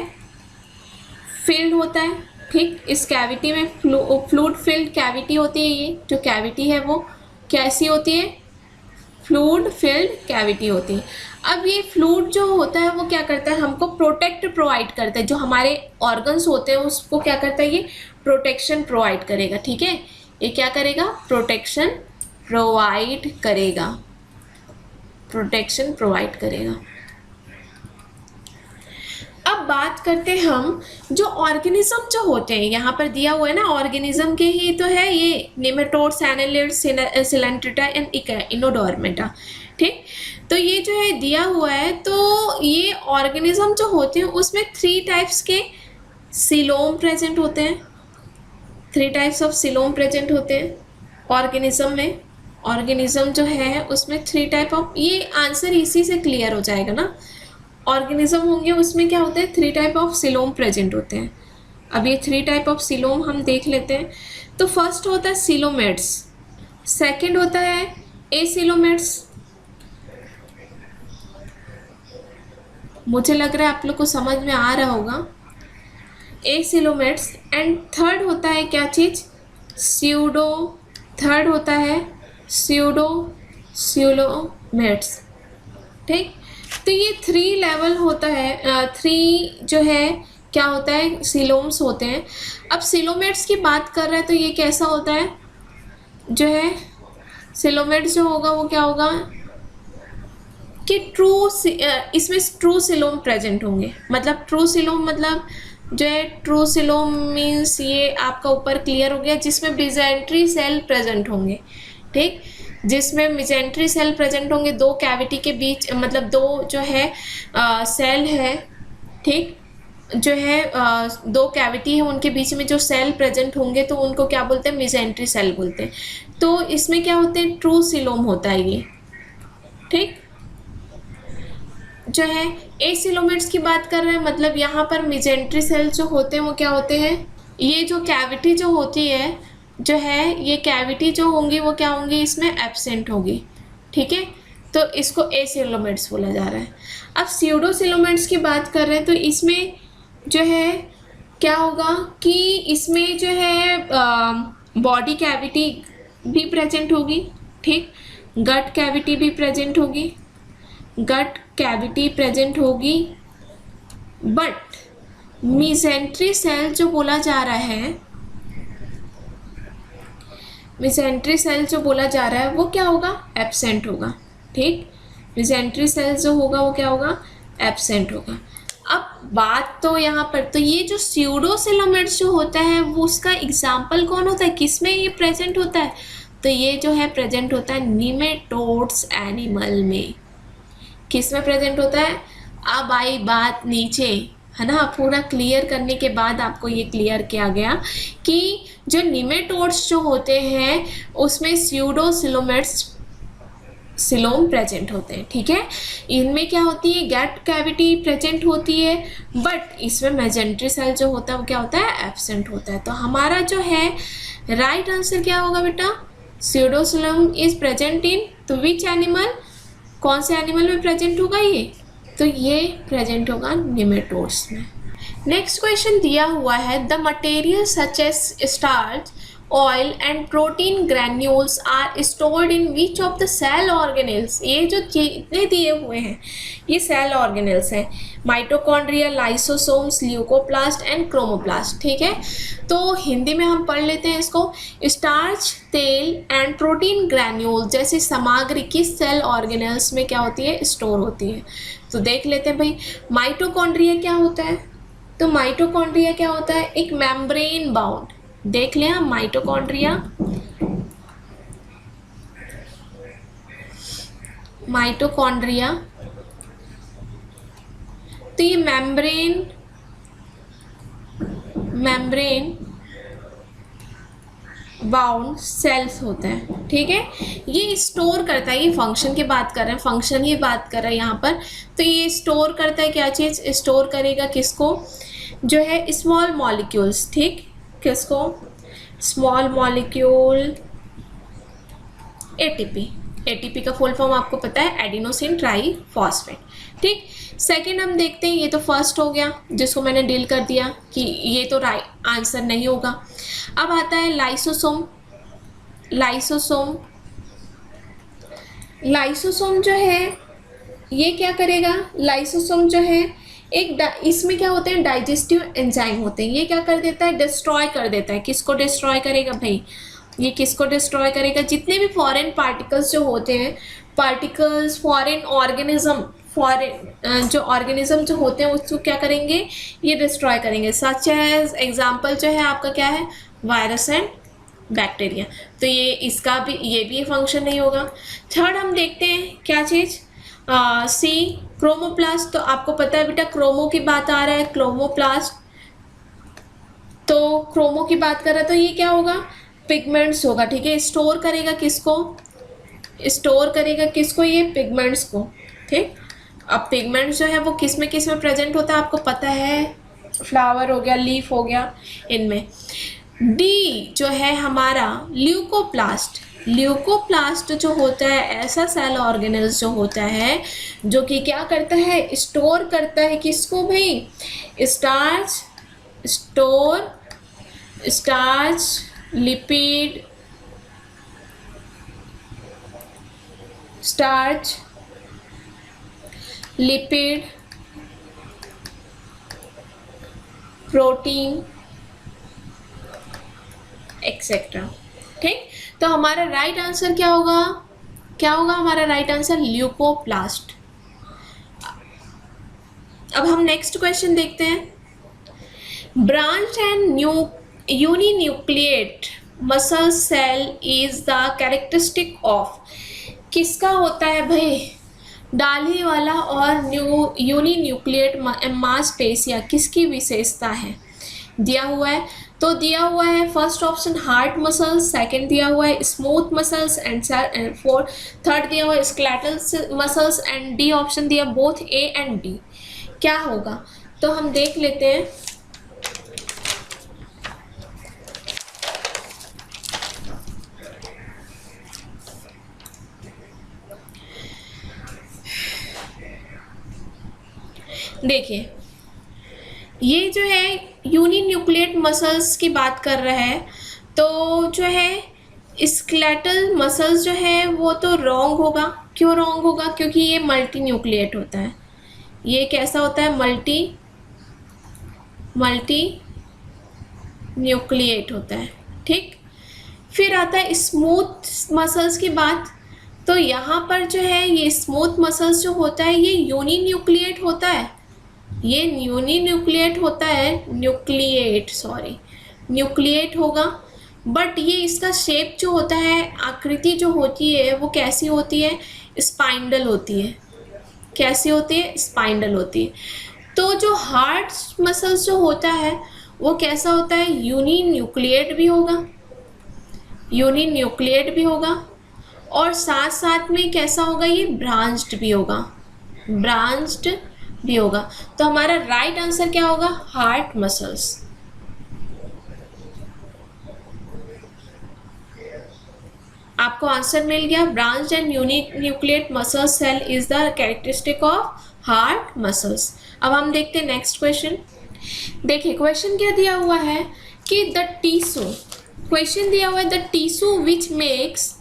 फिल्ड होता है। ठीक, इस कैविटी में फ्लूइड फिल्ड कैविटी होती है। ये जो कैविटी है वो कैसी होती है, फ्लूइड फिल्ड कैविटी होती है। अब ये फ्लूइड जो होता है वो क्या करता है, हमको प्रोटेक्ट प्रोवाइड करता है, जो हमारे ऑर्गन्स होते हैं उसको क्या करता है, ये प्रोटेक्शन प्रोवाइड करेगा। ठीक है, ये क्या करेगा, प्रोटेक्शन प्रोवाइड करेगा, प्रोटेक्शन प्रोवाइड करेगा। अब बात करते हैं हम जो ऑर्गेनिज्म जो होते हैं, यहाँ पर दिया हुआ है ना, ऑर्गेनिज्म के ही तो है ये, नेमेटोड्स, एनालिड्स, सिलेंट्रेटा एंड इनोडोर्मेटा। ठीक, तो ये जो है दिया हुआ है, तो ये ऑर्गेनिज्म जो होते हैं उसमें 3 टाइप्स के सीलोम प्रेजेंट होते हैं, 3 टाइप्स ऑफ सीलोम प्रेजेंट होते हैं ऑर्गेनिज्म में। ऑर्गेनिज्म जो है उसमें 3 टाइप ऑफ, ये आंसर इसी से क्लियर हो जाएगा ना, ऑर्गेनिज्म होंगे उसमें क्या होता है, 3 टाइप ऑफ सीलोम प्रेजेंट होते हैं। अब ये 3 टाइप ऑफ सीलोम हम देख लेते हैं। तो फर्स्ट होता है सीलोमेट्स, सेकंड होता है एसीलोमेट्स, मुझे लग रहा है आप लोग को समझ में आ रहा होगा, एसीलोमेट्स। एंड थर्ड होता है क्या चीज, स्यूडो, थर्ड होता है स्यूडोमेट्स। ठीक, तो ये 3 लेवल होता है, 3 जो है क्या होता है, सीलोम्स होते हैं। अब सीलोमेट्स की बात कर रहे हैं तो ये कैसा होता है, जो है सीलोमेट्स जो होगा वो क्या होगा कि इसमें ट्रू सीलोम प्रेजेंट होंगे। मतलब ट्रू सीलोम मतलब जो है, ट्रू सीलोम मीन्स ये आपका ऊपर क्लियर हो गया, जिसमें मिजेंट्री सेल प्रेजेंट होंगे। ठीक, जिसमें मिजेंट्री सेल प्रेजेंट होंगे, 2 कैविटी के बीच, मतलब 2 जो है सेल है। ठीक, जो है 2 कैविटी है उनके बीच में जो सेल प्रेजेंट होंगे तो उनको क्या बोलते हैं, मिजेंट्री सेल बोलते हैं। तो इसमें क्या होते हैं, ट्रू सीलोम होता है ये। ठीक, जो है एसीलोमेट्स की बात कर रहे हैं, मतलब यहाँ पर मिजेंट्री सेल जो होते हैं वो क्या होते हैं, ये जो कैविटी जो होती है जो है, ये कैविटी जो होंगी वो क्या होंगी, इसमें एब्सेंट होगी। ठीक है, तो इसको एसीलोमेट्स बोला जा रहा है। अब स्यूडोसीलोमेट्स की बात कर रहे हैं तो इसमें जो है क्या होगा कि इसमें जो है बॉडी कैविटी भी प्रेजेंट होगी। ठीक, गट कैविटी भी प्रेजेंट होगी, गट कैविटी प्रेजेंट होगी, बट मिजेंट्री सेल जो बोला जा रहा है, मिजेंट्री सेल जो बोला जा रहा है वो क्या होगा, एब्सेंट होगा। ठीक, मिजेंट्री सेल जो होगा वो क्या होगा, एब्सेंट होगा। अब बात तो यहाँ पर, तो ये जो स्यूडोसीलोमेट्स जो होता है वो उसका एग्जाम्पल कौन होता है, किस में ये प्रेजेंट होता है, तो ये जो है प्रेजेंट होता है निमेटोड्स एनिमल में। किस में प्रेजेंट होता है, अब आई बात नीचे, है ना, पूरा क्लियर करने के बाद आपको ये क्लियर किया गया कि जो निमेटोड्स जो होते हैं उसमें स्यूडोसीलोमेट्स सीलोम प्रेजेंट होते हैं। ठीक है, इनमें क्या होती है, गट कैविटी प्रेजेंट होती है, बट इसमें मेजेंट्री सेल जो होता है वो क्या होता है, एब्सेंट होता है। तो हमारा जो है राइट आंसर क्या होगा बेटा, स्यूडोसीलोम इज प्रेजेंट इन, तो विच एनिमल, कौन से एनिमल में प्रेजेंट होगा ये, तो ये प्रेजेंट होगा निमेटोड्स में। नेक्स्ट क्वेश्चन दिया हुआ है, the material such as starch, oil and protein granules are stored in which of the cell organelles. ये जो जितने दिए हुए हैं ये सेल ऑर्गेनेल्स हैं, mitochondria, lysosomes, leucoplast and chromoplast. ठीक है, तो हिंदी में हम पढ़ लेते हैं इसको। स्टार्च, तेल एंड प्रोटीन ग्रैन्यूल जैसी सामग्री किस सेल ऑर्गेनेल्स में क्या होती है, स्टोर होती है। तो देख लेते हैं भाई, माइटोकॉन्ड्रिया क्या होता है, तो माइटोकॉन्ड्रिया क्या होता है, एक मेम्ब्रेन बाउंड, देख लिया माइटोकॉन्ड्रिया, माइटोकॉन्ड्रिया, तो तो ये मेम्ब्रेन बाउंड सेल्स होते हैं, ठीक है। ये स्टोर करता है, ये फंक्शन की बात कर रहे हैं, फंक्शन ही बात कर रहे हैं यहाँ पर। तो ये स्टोर करता है क्या चीज़, स्टोर करेगा किसको, जो है स्मॉल मॉलिक्यूल्स, ठीक, किसको, स्मॉल मॉलिक्यूल एटीपी। एटीपी का फुल फॉर्म आपको पता है, एडिनोसिन ट्राईफॉस्फेट, ठीक। सेकेंड हम देखते हैं, ये तो फर्स्ट हो गया जिसको मैंने डील कर दिया कि ये तो राइट आंसर नहीं होगा। अब आता है लाइसोसोम। लाइसोसोम जो है ये क्या करेगा, लाइसोसोम जो है इसमें क्या होते हैं, डाइजेस्टिव एंजाइम होते हैं। ये क्या कर देता है, डिस्ट्रॉय कर देता है। किसको डिस्ट्रॉय करेगा भाई, ये किसको डिस्ट्रॉय करेगा, जितने भी फॉरेन पार्टिकल्स जो होते हैं, पार्टिकल्स, फॉरेन ऑर्गेनिज्म, फॉरेन जो ऑर्गेनिज्म जो होते हैं उसको क्या करेंगे, ये डिस्ट्रॉय करेंगे। सच एज एग्जाम्पल जो है आपका क्या है, वायरस एंड बैक्टीरिया। तो ये इसका भी, ये भी फंक्शन नहीं होगा। थर्ड हम देखते हैं क्या चीज़, सी क्रोमोप्लास्ट। तो आपको पता है बेटा, क्रोमो की बात आ रहा है, क्रोमोप्लास्ट, तो क्रोमो की बात कर रहा है, तो ये क्या होगा, पिगमेंट्स होगा, ठीक है। स्टोर करेगा किसको, ये पिगमेंट्स को, ठीक। अब पिगमेंट्स जो है वो किस में प्रेजेंट होता है आपको पता है, फ्लावर हो गया, लीफ हो गया, इनमें। डी जो है हमारा ल्यूकोप्लास्ट जो होता है, ऐसा सेल ऑर्गेनेल जो होता है जो कि क्या करता है, स्टोर करता है किसको भाई, स्टार्च, लिपिड, प्रोटीन एक्सेट्रा, ठीक। तो हमारा राइट आंसर क्या होगा, हमारा राइट आंसर ल्यूकोप्लास्ट। अब हम नेक्स्ट क्वेश्चन देखते हैं। Branch and uninucleate muscle cell is the characteristic of, किसका होता है भाई, डाली वाला और यूनिन्यूक्लिएट मास्पेसिया किसकी विशेषता है, दिया हुआ है। तो दिया हुआ है first option heart muscles, second दिया हुआ है स्मूथ मसल्स एंड थर्ड दिया हुआ है skeletal muscles and D option दिया बोथ ए एंड डी। क्या होगा, तो हम देख लेते हैं। देखिए ये जो है यूनिन्यूक्लिएट मसल्स की बात कर रहा है, तो जो है स्केलेटल मसल्स जो है वो तो रॉन्ग होगा। क्यों रॉन्ग होगा, क्योंकि ये मल्टी न्यूक्लिएट होता है। ये कैसा होता है, मल्टी न्यूक्लिएट होता है, ठीक। फिर आता है स्मूथ मसल्स की बात, तो यहाँ पर जो है ये स्मूथ मसल्स जो होता है ये यूनिन्यूक्लिएट होता है, न्यूक्लिएट होगा। बट ये इसका शेप जो होता है, आकृति जो होती है वो कैसी होती है, स्पाइंडल होती है। कैसी होती है, स्पाइंडल होती है। तो जो हार्ट मसल्स जो होता है वो कैसा होता है, यूनिन्यूक्लिएट भी होगा और साथ साथ में कैसा होगा, ये ब्रांच्ड भी होगा। तो हमारा राइट आंसर क्या होगा, हार्ट मसल्स। आपको आंसर मिल गया, branch and uninucleate muscle cell is the characteristic of heart muscles. अब हम देखते हैं नेक्स्ट क्वेश्चन। देखिए क्वेश्चन क्या दिया हुआ है कि the tissue which makes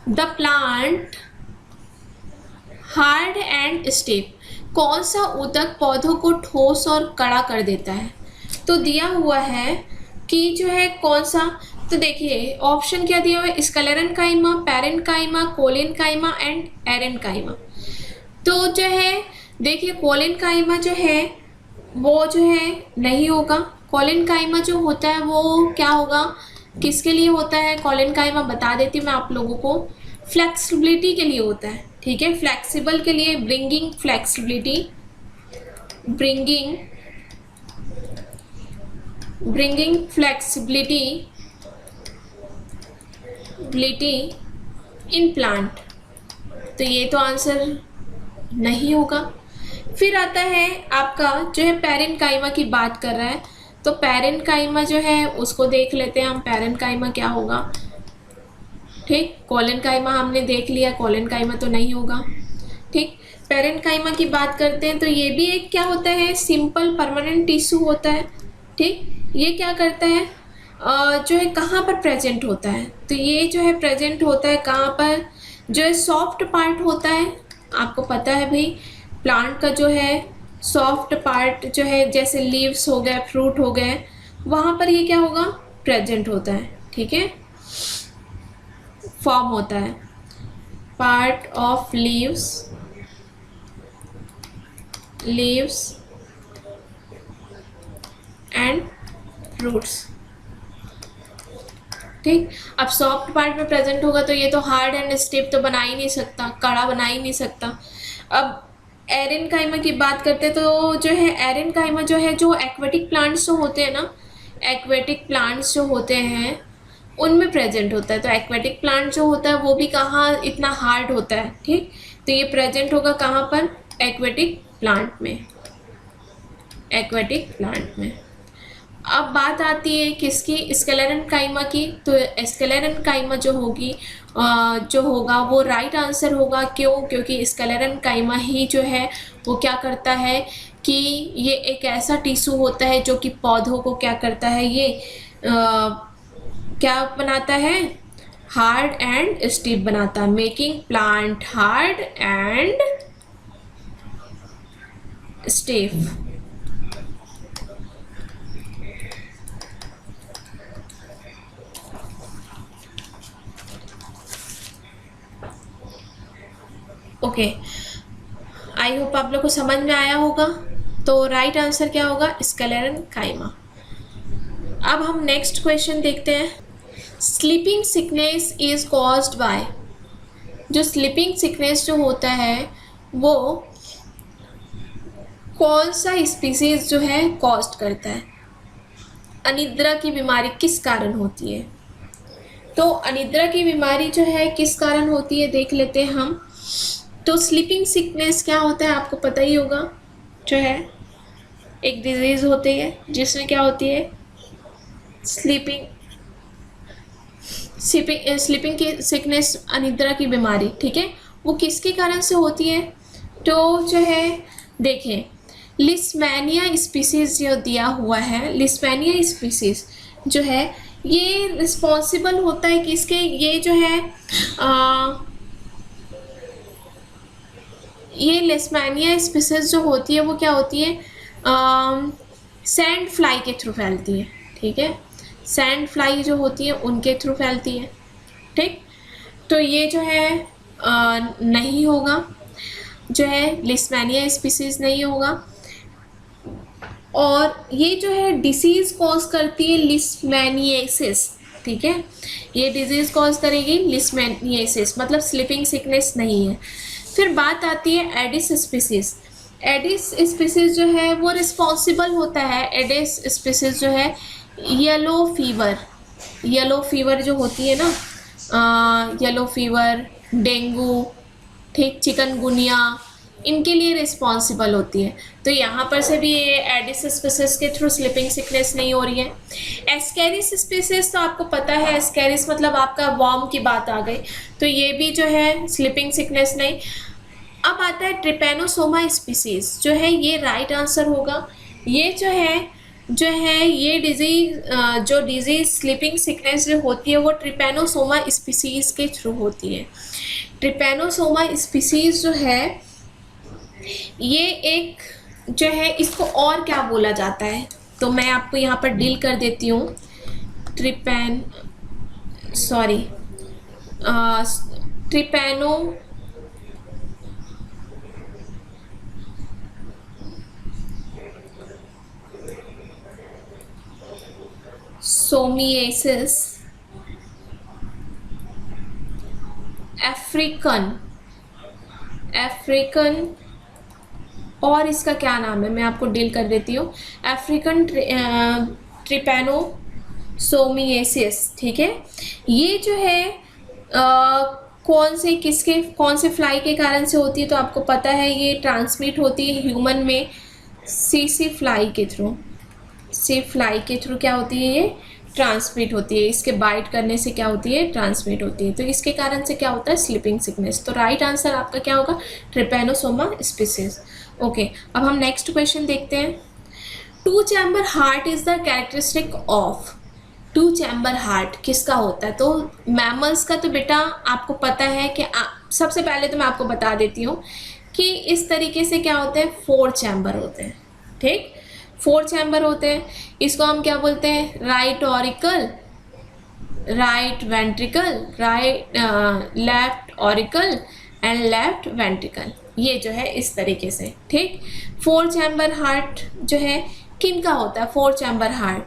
the plant hard and stiff, कौन सा ऊतक पौधों को ठोस और कड़ा कर देता है। तो दिया हुआ है कि जो है कौन सा, तो देखिए ऑप्शन क्या दिया हुआ है, स्क्लेरेन्काइमा, पैरेन्काइमा, कोलेन्काइमा एंड एरेन्काइमा। तो जो है देखिए कोलेन्काइमा जो है वो जो है नहीं होगा। कोलेन्काइमा जो होता है वो क्या होगा, किसके लिए होता है, कोलेन्काइमा बता देती हूँ मैं आप लोगों को, फ्लेक्सिबिलिटी के लिए होता है, ठीक है, फ्लेक्सिबल के लिए, bringing flexibility bringing flexibility in plant। तो ये तो आंसर नहीं होगा। फिर आता है आपका जो है पैरेन्काइमा की बात कर रहा है, तो पैरेन्काइमा जो है उसको देख लेते हैं हम। पैरेन्काइमा क्या होगा, ठीक। कोलेनकाइमा हमने देख लिया, कोलेनकाइमा तो नहीं होगा, ठीक। पैरेन्काइमा की बात करते हैं तो ये भी एक क्या होता है, सिंपल परमानेंट टिश्यू होता है, ठीक। ये क्या करता है, जो है कहाँ पर प्रेजेंट होता है, तो ये जो है प्रेजेंट होता है कहाँ पर, जो है सॉफ्ट पार्ट होता है। आपको पता है भाई, प्लांट का जो है सॉफ्ट पार्ट जो है, जैसे लीव्स हो गए, फ्रूट हो गए, वहाँ पर ये क्या होगा, प्रेजेंट होता है, ठीक है। फॉर्म होता है part of leaves and fruits, ठीक। अब सॉफ्ट पार्ट में प्रेजेंट होगा तो ये तो हार्ड एंड स्टिफ तो बना ही नहीं सकता, कड़ा बना ही नहीं सकता। अब एरेनकाइमा की बात करते हैं तो जो है एरेनकाइमा जो है, जो एक्वेटिक प्लांट्स जो होते हैं ना, एक्वेटिक प्लांट्स जो होते हैं उनमें प्रेजेंट होता है। तो एक्वेटिक प्लांट जो होता है वो भी कहाँ इतना हार्ड होता है, ठीक। तो ये प्रेजेंट होगा कहाँ पर, एक्वेटिक प्लांट में, एक्वेटिक प्लांट में। अब बात आती है किसकी, स्क्लेरेन्काइमा की। तो स्क्लेरेन्काइमा जो होगी जो होगा वो राइट आंसर होगा। क्यों, क्योंकि स्क्लेरेन्काइमा ही जो है वो क्या करता है कि ये एक ऐसा टिश्यू होता है जो कि पौधों को क्या करता है, ये क्या बनाता है, हार्ड एंड स्टिफ बनाता है, making plant hard and stiff. Okay, I hope आप लोग को समझ में आया होगा। तो राइट आंसर क्या होगा, स्क्लेरेन्काइमा। अब हम नेक्स्ट क्वेश्चन देखते हैं। Sleeping sickness is caused by, जो स्लीपिंग सिकनेस जो होता है वो कौन सा स्पीसीज जो है कॉज्ड करता है। अनिद्रा की बीमारी किस कारण होती है, तो अनिद्रा की बीमारी जो है किस कारण होती है देख लेते हैं हम। तो स्लीपिंग सिकनेस क्या होता है आपको पता ही होगा, जो है एक डिजीज होती है जिसमें क्या होती है, स्लीपिंग की सिकनेस, अनिद्रा की बीमारी, ठीक है। वो किसके कारण से होती है, तो जो है देखें लिस्मेनिया स्पीसीज जो दिया हुआ है, लिस्मेनिया स्पीसीज जो है ये रिस्पॉन्सिबल होता है किसके, ये जो है ये लिस्मेनिया स्पीसीज जो होती है वो क्या होती है, सैंड फ्लाई के थ्रू फैलती है, ठीक है। सैंड फ्लाई जो होती है उनके थ्रू फैलती है, ठीक। तो ये जो है नहीं होगा, जो है लिस्मेनिया स्पीसीज नहीं होगा। और ये जो है डिसीज़ कॉज करती है लिस्मेनियासिस, ठीक है। ये डिजीज़ कॉज करेगी लिस्मेनियासिस, मतलब स्लीपिंग सिकनेस नहीं है। फिर बात आती है एडिस स्पीसीज। एडिस स्पीसीज जो है वो रिस्पॉन्सिबल होता है, एडिस स्पीसीज जो है येलो फीवर जो होती है ना, येलो फीवर, डेंगू, ठीक, चिकनगुनिया, इनके लिए रिस्पॉन्सिबल होती है। तो यहाँ पर से भी ये एडिस स्पीसीज के थ्रू स्लीपिंग सिकनेस नहीं हो रही है। एस्केरिस स्पीसीज तो आपको पता है, एस्केरिस मतलब आपका वॉर्म की बात आ गई, तो ये भी जो है स्लीपिंग सिकनेस नहीं। अब आता है ट्रिपेनोसोमा स्पीसीज जो है, ये राइट आंसर होगा। ये जो है ये डिजीज स्लीपिंग सिकनेस जो होती है वो ट्रिपेनोसोमा स्पीसीज के थ्रू होती है। ट्रिपेनोसोमा स्पीसीज जो है ये एक जो है, इसको और क्या बोला जाता है, तो मैं आपको यहाँ पर डील कर देती हूँ। ट्रिपेनोसोमियासिस, अफ्रीकन और इसका क्या नाम है, मैं आपको डील कर देती हूँ। अफ्रीकन ट्रिपैनोसोमिएसिस, ठीक है। ये जो है कौन से फ्लाई के कारण से होती है, तो आपको पता है ये ट्रांसमिट होती है ह्यूमन में सी फ्लाई के थ्रू। सी फ्लाई के थ्रू क्या होती है, ये ट्रांसमिट होती है। इसके बाइट करने से क्या होती है, ट्रांसमिट होती है। तो इसके कारण से क्या होता है, स्लीपिंग सिकनेस। तो राइट आंसर आपका क्या होगा, ट्रिपैनोसोमा स्पीसीज। ओके, अब हम नेक्स्ट क्वेश्चन देखते हैं। Two chamber heart is the characteristic of. Two chamber heart किसका होता है, तो मैमल्स का तो बेटा आपको पता है कि सबसे पहले तो मैं आपको बता देती हूँ कि इस तरीके से क्या होते हैं, 4 चैम्बर होते हैं, ठीक। 4 चैम्बर होते हैं। इसको हम क्या बोलते हैं, right auricle, right ventricle, right left auricle and left ventricle. ये जो है इस तरीके से, ठीक। 4 चैम्बर हार्ट जो है किन का होता है, 4 चैम्बर हार्ट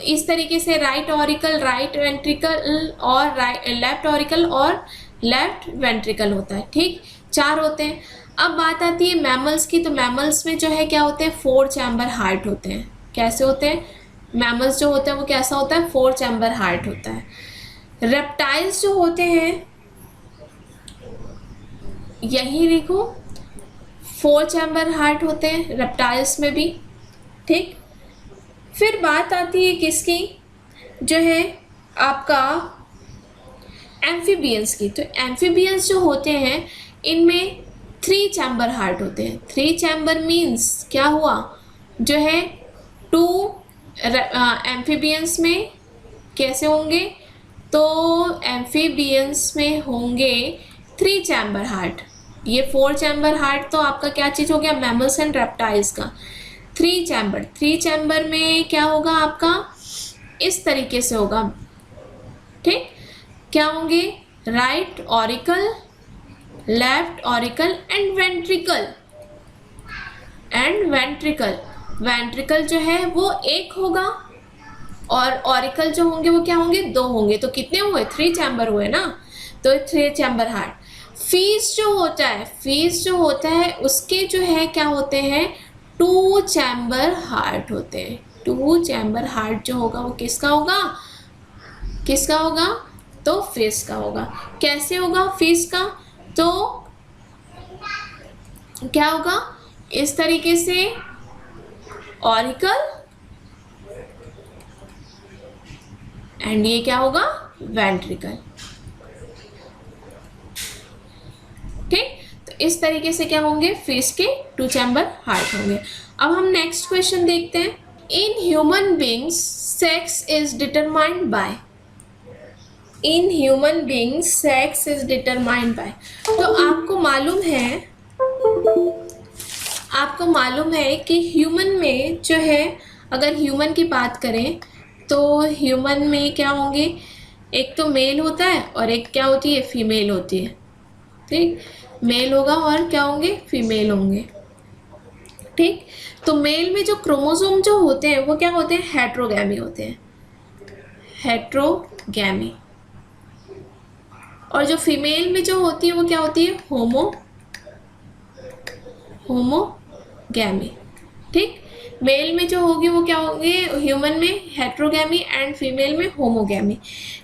इस तरीके से, राइट ऑरिकल, राइट वेंट्रिकल और लेफ्ट ऑरिकल और लेफ्ट वेंट्रिकल होता है, ठीक। 4 होते हैं। अब बात आती है मैमल्स की, तो मैमल्स में जो है क्या होते हैं, 4 चैम्बर हार्ट होते हैं। कैसे होते हैं, मैमल्स जो होते हैं वो कैसा होता है, 4 चैम्बर हार्ट होता है। रेप्टाइल्स जो होते हैं, यही देखो 4 चैम्बर हार्ट होते हैं रेप्टाइल्स में भी, ठीक। फिर बात आती है किसकी, जो है आपका एम्फीबियंस की। तो एम्फीबियंस जो होते हैं इनमें 3 चैम्बर हार्ट होते हैं। 3 चैम्बर मीन्स क्या हुआ, जो है 2 एम्फीबियंस में कैसे होंगे, तो एम्फीबियंस में होंगे 3 चैम्बर हार्ट। ये 4 चैम्बर हार्ट तो आपका क्या चीज़ हो गया, मैमल्स एंड रेप्टाइल्स का। 3 चैम्बर में क्या होगा आपका, इस तरीके से होगा, ठीक। क्या होंगे, right auricle, left auricle and ventricle. Ventricle जो है वो 1 होगा और ऑरिकल जो होंगे वो क्या होंगे, 2 होंगे। तो कितने हुए, 3 चैम्बर हुए ना, तो 3 चैम्बर हार्ट। फीस जो होता है उसके जो है क्या होते हैं, 2 चैम्बर हार्ट होते हैं। 2 चैम्बर हार्ट जो होगा वो किसका होगा, तो फिश का होगा। कैसे होगा फिश का, तो क्या होगा, इस तरीके से ऑरिकल एंड ये क्या होगा, वेंट्रिकल, ठीक। तो इस तरीके से क्या होंगे, फिश के 2 चैम्बर हार्ट होंगे। अब हम नेक्स्ट क्वेश्चन देखते हैं। In human beings sex is determined by. तो आपको मालूम है कि ह्यूमन में जो है, अगर ह्यूमन की बात करें तो ह्यूमन में क्या होंगे, एक तो मेल होता है और एक क्या होती है, फीमेल होती है, ठीक। मेल होगा और क्या होंगे, फीमेल होंगे, ठीक। तो मेल में जो क्रोमोसोम जो होते हैं वो क्या होते हैं, हेट्रोगैमी होते हैं, हेट्रोगैमी। और जो फीमेल में जो होती है वो क्या होती है, होमोगैमी, ठीक। मेल में जो होगी वो क्या होंगे, ह्यूमन में हेट्रोगैमी एंड फीमेल में होमोगैमी।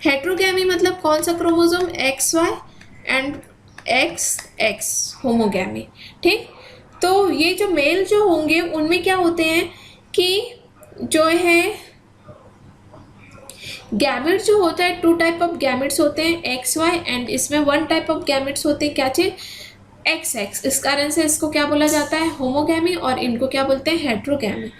हेट्रोगैमी मतलब कौन सा chromosome, XY and XX, homogamy, ठीक। तो ये जो मेल जो होंगे उनमें क्या होते हैं कि जो है गैमेट जो होता है, 2 टाइप ऑफ गैमेट्स होते हैं, XY एंड इसमें 1 टाइप ऑफ गैमेट्स होते हैं, क्या चीज, XX। इस कारण से इसको क्या बोला जाता है, होमोगैमी, और इनको क्या बोलते हैं, हेट्रोगैमी।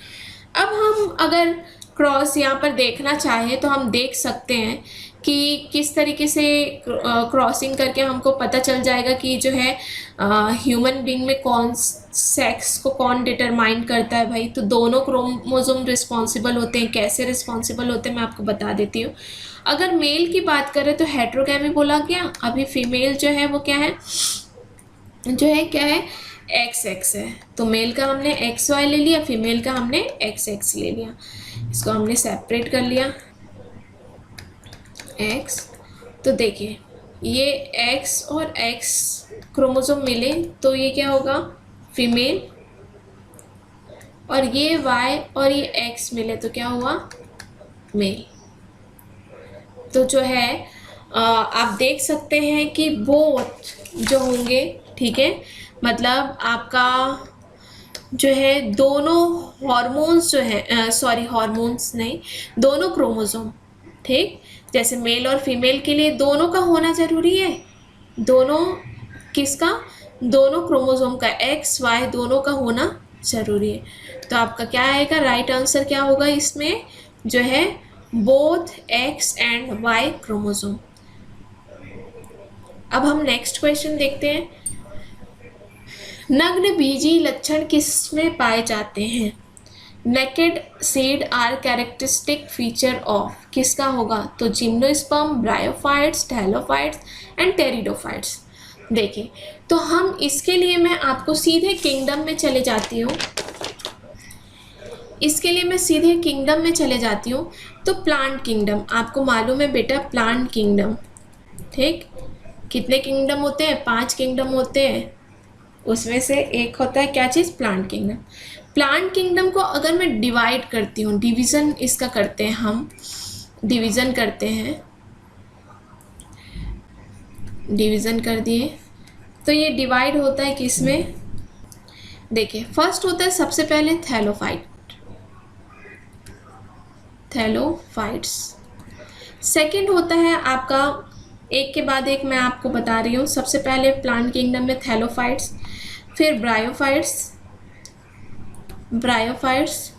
अब हम अगर क्रॉस यहाँ पर देखना चाहें तो हम देख सकते हैं कि किस तरीके से क्रॉसिंग करके हमको पता चल जाएगा कि जो है ह्यूमन बीइंग में कौन सेक्स को कौन डिटरमाइन करता है भाई। तो दोनों क्रोमोसोम रिस्पॉन्सिबल होते हैं। कैसे रिस्पॉन्सिबल होते हैं मैं आपको बता देती हूँ। अगर मेल की बात करें तो हेट्रोगैमी बोला गया, अभी फीमेल जो है वो क्या है, क्या है, XX है। तो मेल का हमने XY ले लिया, फीमेल का हमने XX ले लिया। इसको हमने सेपरेट कर लिया X। तो देखिए ये X और X क्रोमोसोम मिले तो ये क्या होगा, फीमेल, और ये Y और ये X मिले तो क्या हुआ, मेल। तो जो है आप देख सकते हैं कि बोथ जो होंगे, ठीक है, मतलब आपका जो है दोनों हॉर्मोन्स जो है, सॉरी हॉर्मोन्स नहीं, दोनों क्रोमोसोम, ठीक, जैसे मेल और फीमेल के लिए दोनों का होना ज़रूरी है, दोनों किसका, दोनों क्रोमोसोम का, एक्स वाई दोनों का होना ज़रूरी है। तो आपका क्या आएगा, राइट आंसर क्या होगा इसमें, जो है both X and Y chromosome. अब हम नेक्स्ट क्वेश्चन देखते हैं। नग्न बीजी लक्षण किसमें पाए जाते हैं? Naked seed are characteristic feature of, किसका होगा, तो gymnosperm, bryophytes, thallophytes and pteridophytes. देखिए, तो हम इसके लिए मैं आपको सीधे किंगडम में चले जाती हूँ, इसके लिए मैं सीधे किंगडम में चले जाती हूँ। तो प्लांट किंगडम, आपको मालूम है बेटा प्लांट किंगडम, ठीक, कितने किंगडम होते हैं, 5 किंगडम होते हैं, उसमें से एक होता है क्या चीज़, प्लांट किंगडम। प्लांट किंगडम को अगर मैं डिवाइड करती हूँ, डिवीज़न इसका करते हैं हम, डिवीज़न करते हैं, डिवीज़न कर दिए, तो ये डिवाइड होता है किसमें, देखिए फर्स्ट होता है सबसे पहले थैलोफाइट, थैलोफाइट्स। सेकंड होता है आपका, एक के बाद एक मैं आपको बता रही हूँ, सबसे पहले प्लांट किंगडम में थैलोफाइट्स, फिर ब्रायोफाइट्स, ब्रायोफाइट्स,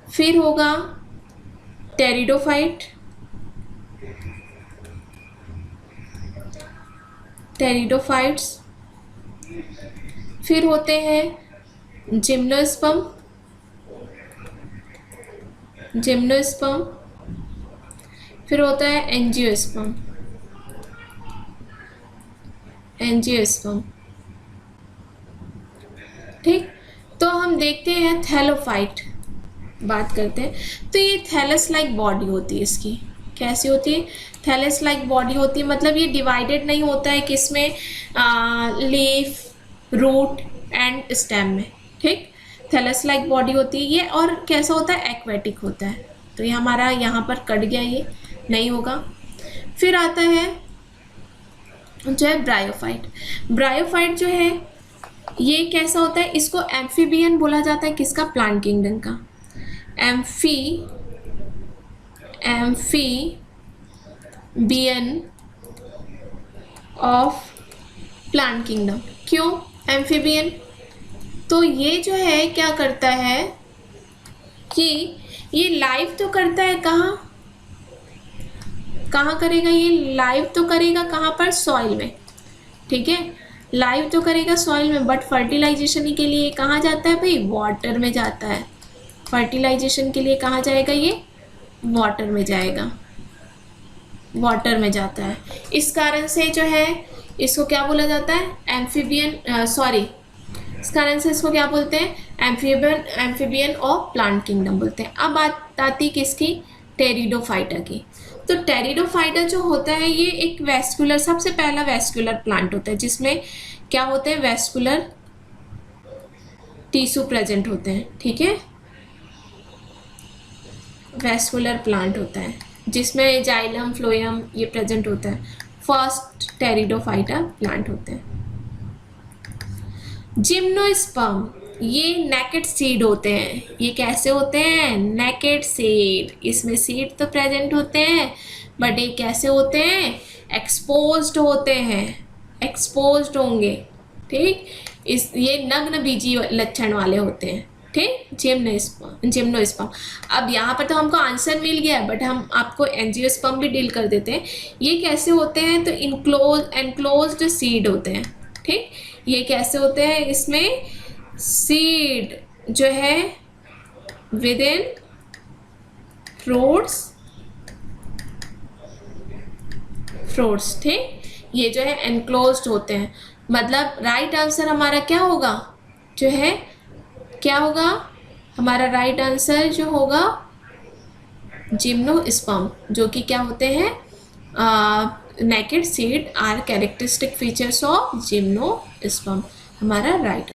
फिर होगा टेरिडोफाइट, टेरिडोफाइट्स, फिर होते हैं जिम्नोस्पर्म, जिम्नोस्पर्म, फिर होता है एंजियोस्पर्म, एंजियोस्पर्म, ठीक। तो हम देखते हैं थैलोफाइट, बात करते हैं। तो ये थैलस लाइक बॉडी होती है इसकी, कैसी होती है, थैलस लाइक बॉडी होती है, मतलब ये डिवाइडेड नहीं होता है किसमें, लीफ, रूट एंड स्टेम में, ठीक, थैलस लाइक बॉडी होती है ये। और कैसा होता है, एक्वेटिक होता है। तो ये हमारा यहाँ पर कट गया, ये नहीं होगा। फिर आता है जो है ब्रायोफाइट, ब्रायोफाइट जो है ये कैसा होता है, इसको एम्फीबियन बोला जाता है, किसका, प्लांट किंगडम का, एम्फीबियन ऑफ प्लांट किंगडम। क्यों एम्फीबियन, तो ये जो है क्या करता है कि ये लाइव तो करता है, कहाँ कहाँ करेगा, ये लाइव तो करेगा कहाँ पर, सॉइल में, ठीक है, लाइव तो करेगा सॉइल में, बट फर्टिलाइजेशन के लिए कहाँ जाता है भाई, वाटर में जाता है। फर्टिलाइजेशन के लिए कहाँ जाएगा, ये वाटर में जाएगा, वाटर में जाता है। इस कारण से जो है इसको क्या बोला जाता है, एम्फीबियन, सॉरी, इस कारण से इसको क्या बोलते हैं, एम्फीबियन ऑफ प्लांट किंगडम बोलते हैं। अब बात आती किसकी, टेरिडोफाइटा की। तो टेरिडोफाइटा जो होता है ये एक वेस्कुलर, सबसे पहला वेस्कुलर प्लांट होता है, जिसमें क्या होते हैं, वेस्कुलर टिश्यू प्रेजेंट होते हैं, ठीक है, वेस्कुलर प्लांट होता है जिसमें जाइलम, फ्लोएम ये प्रेजेंट होता है। फर्स्ट टेरिडोफाइटा प्लांट होते हैं। जिम्नोस्पर्म, ये नेकेड सीड होते हैं, ये कैसे होते हैं, नेकेड सीड, इसमें सीड तो प्रेजेंट होते हैं बट ये कैसे होते हैं, एक्सपोज्ड होते हैं, एक्सपोज्ड होंगे, ठीक, इस ये नग्न बीजी लक्षण वाले होते हैं, ठीक, जिम्नोस्पर्म। अब यहाँ पर तो हमको आंसर मिल गया, बट हम आपको एंजियोस्पर्म भी डील कर देते हैं। ये कैसे होते हैं, तो एनक्लोज्ड सीड होते हैं, ठीक, ये कैसे होते हैं, इसमें सीड जो है विद इन फ्रूट्स, ठीक, ये जो है एनक्लोज्ड होते हैं। मतलब राइट आंसर हमारा क्या होगा, जो है क्या होगा, हमारा राइट आंसर जो होगा जिम्नोस्पर्म, जो कि क्या होते हैं, naked seed are characteristic features of gymnosperm, हमारा राइट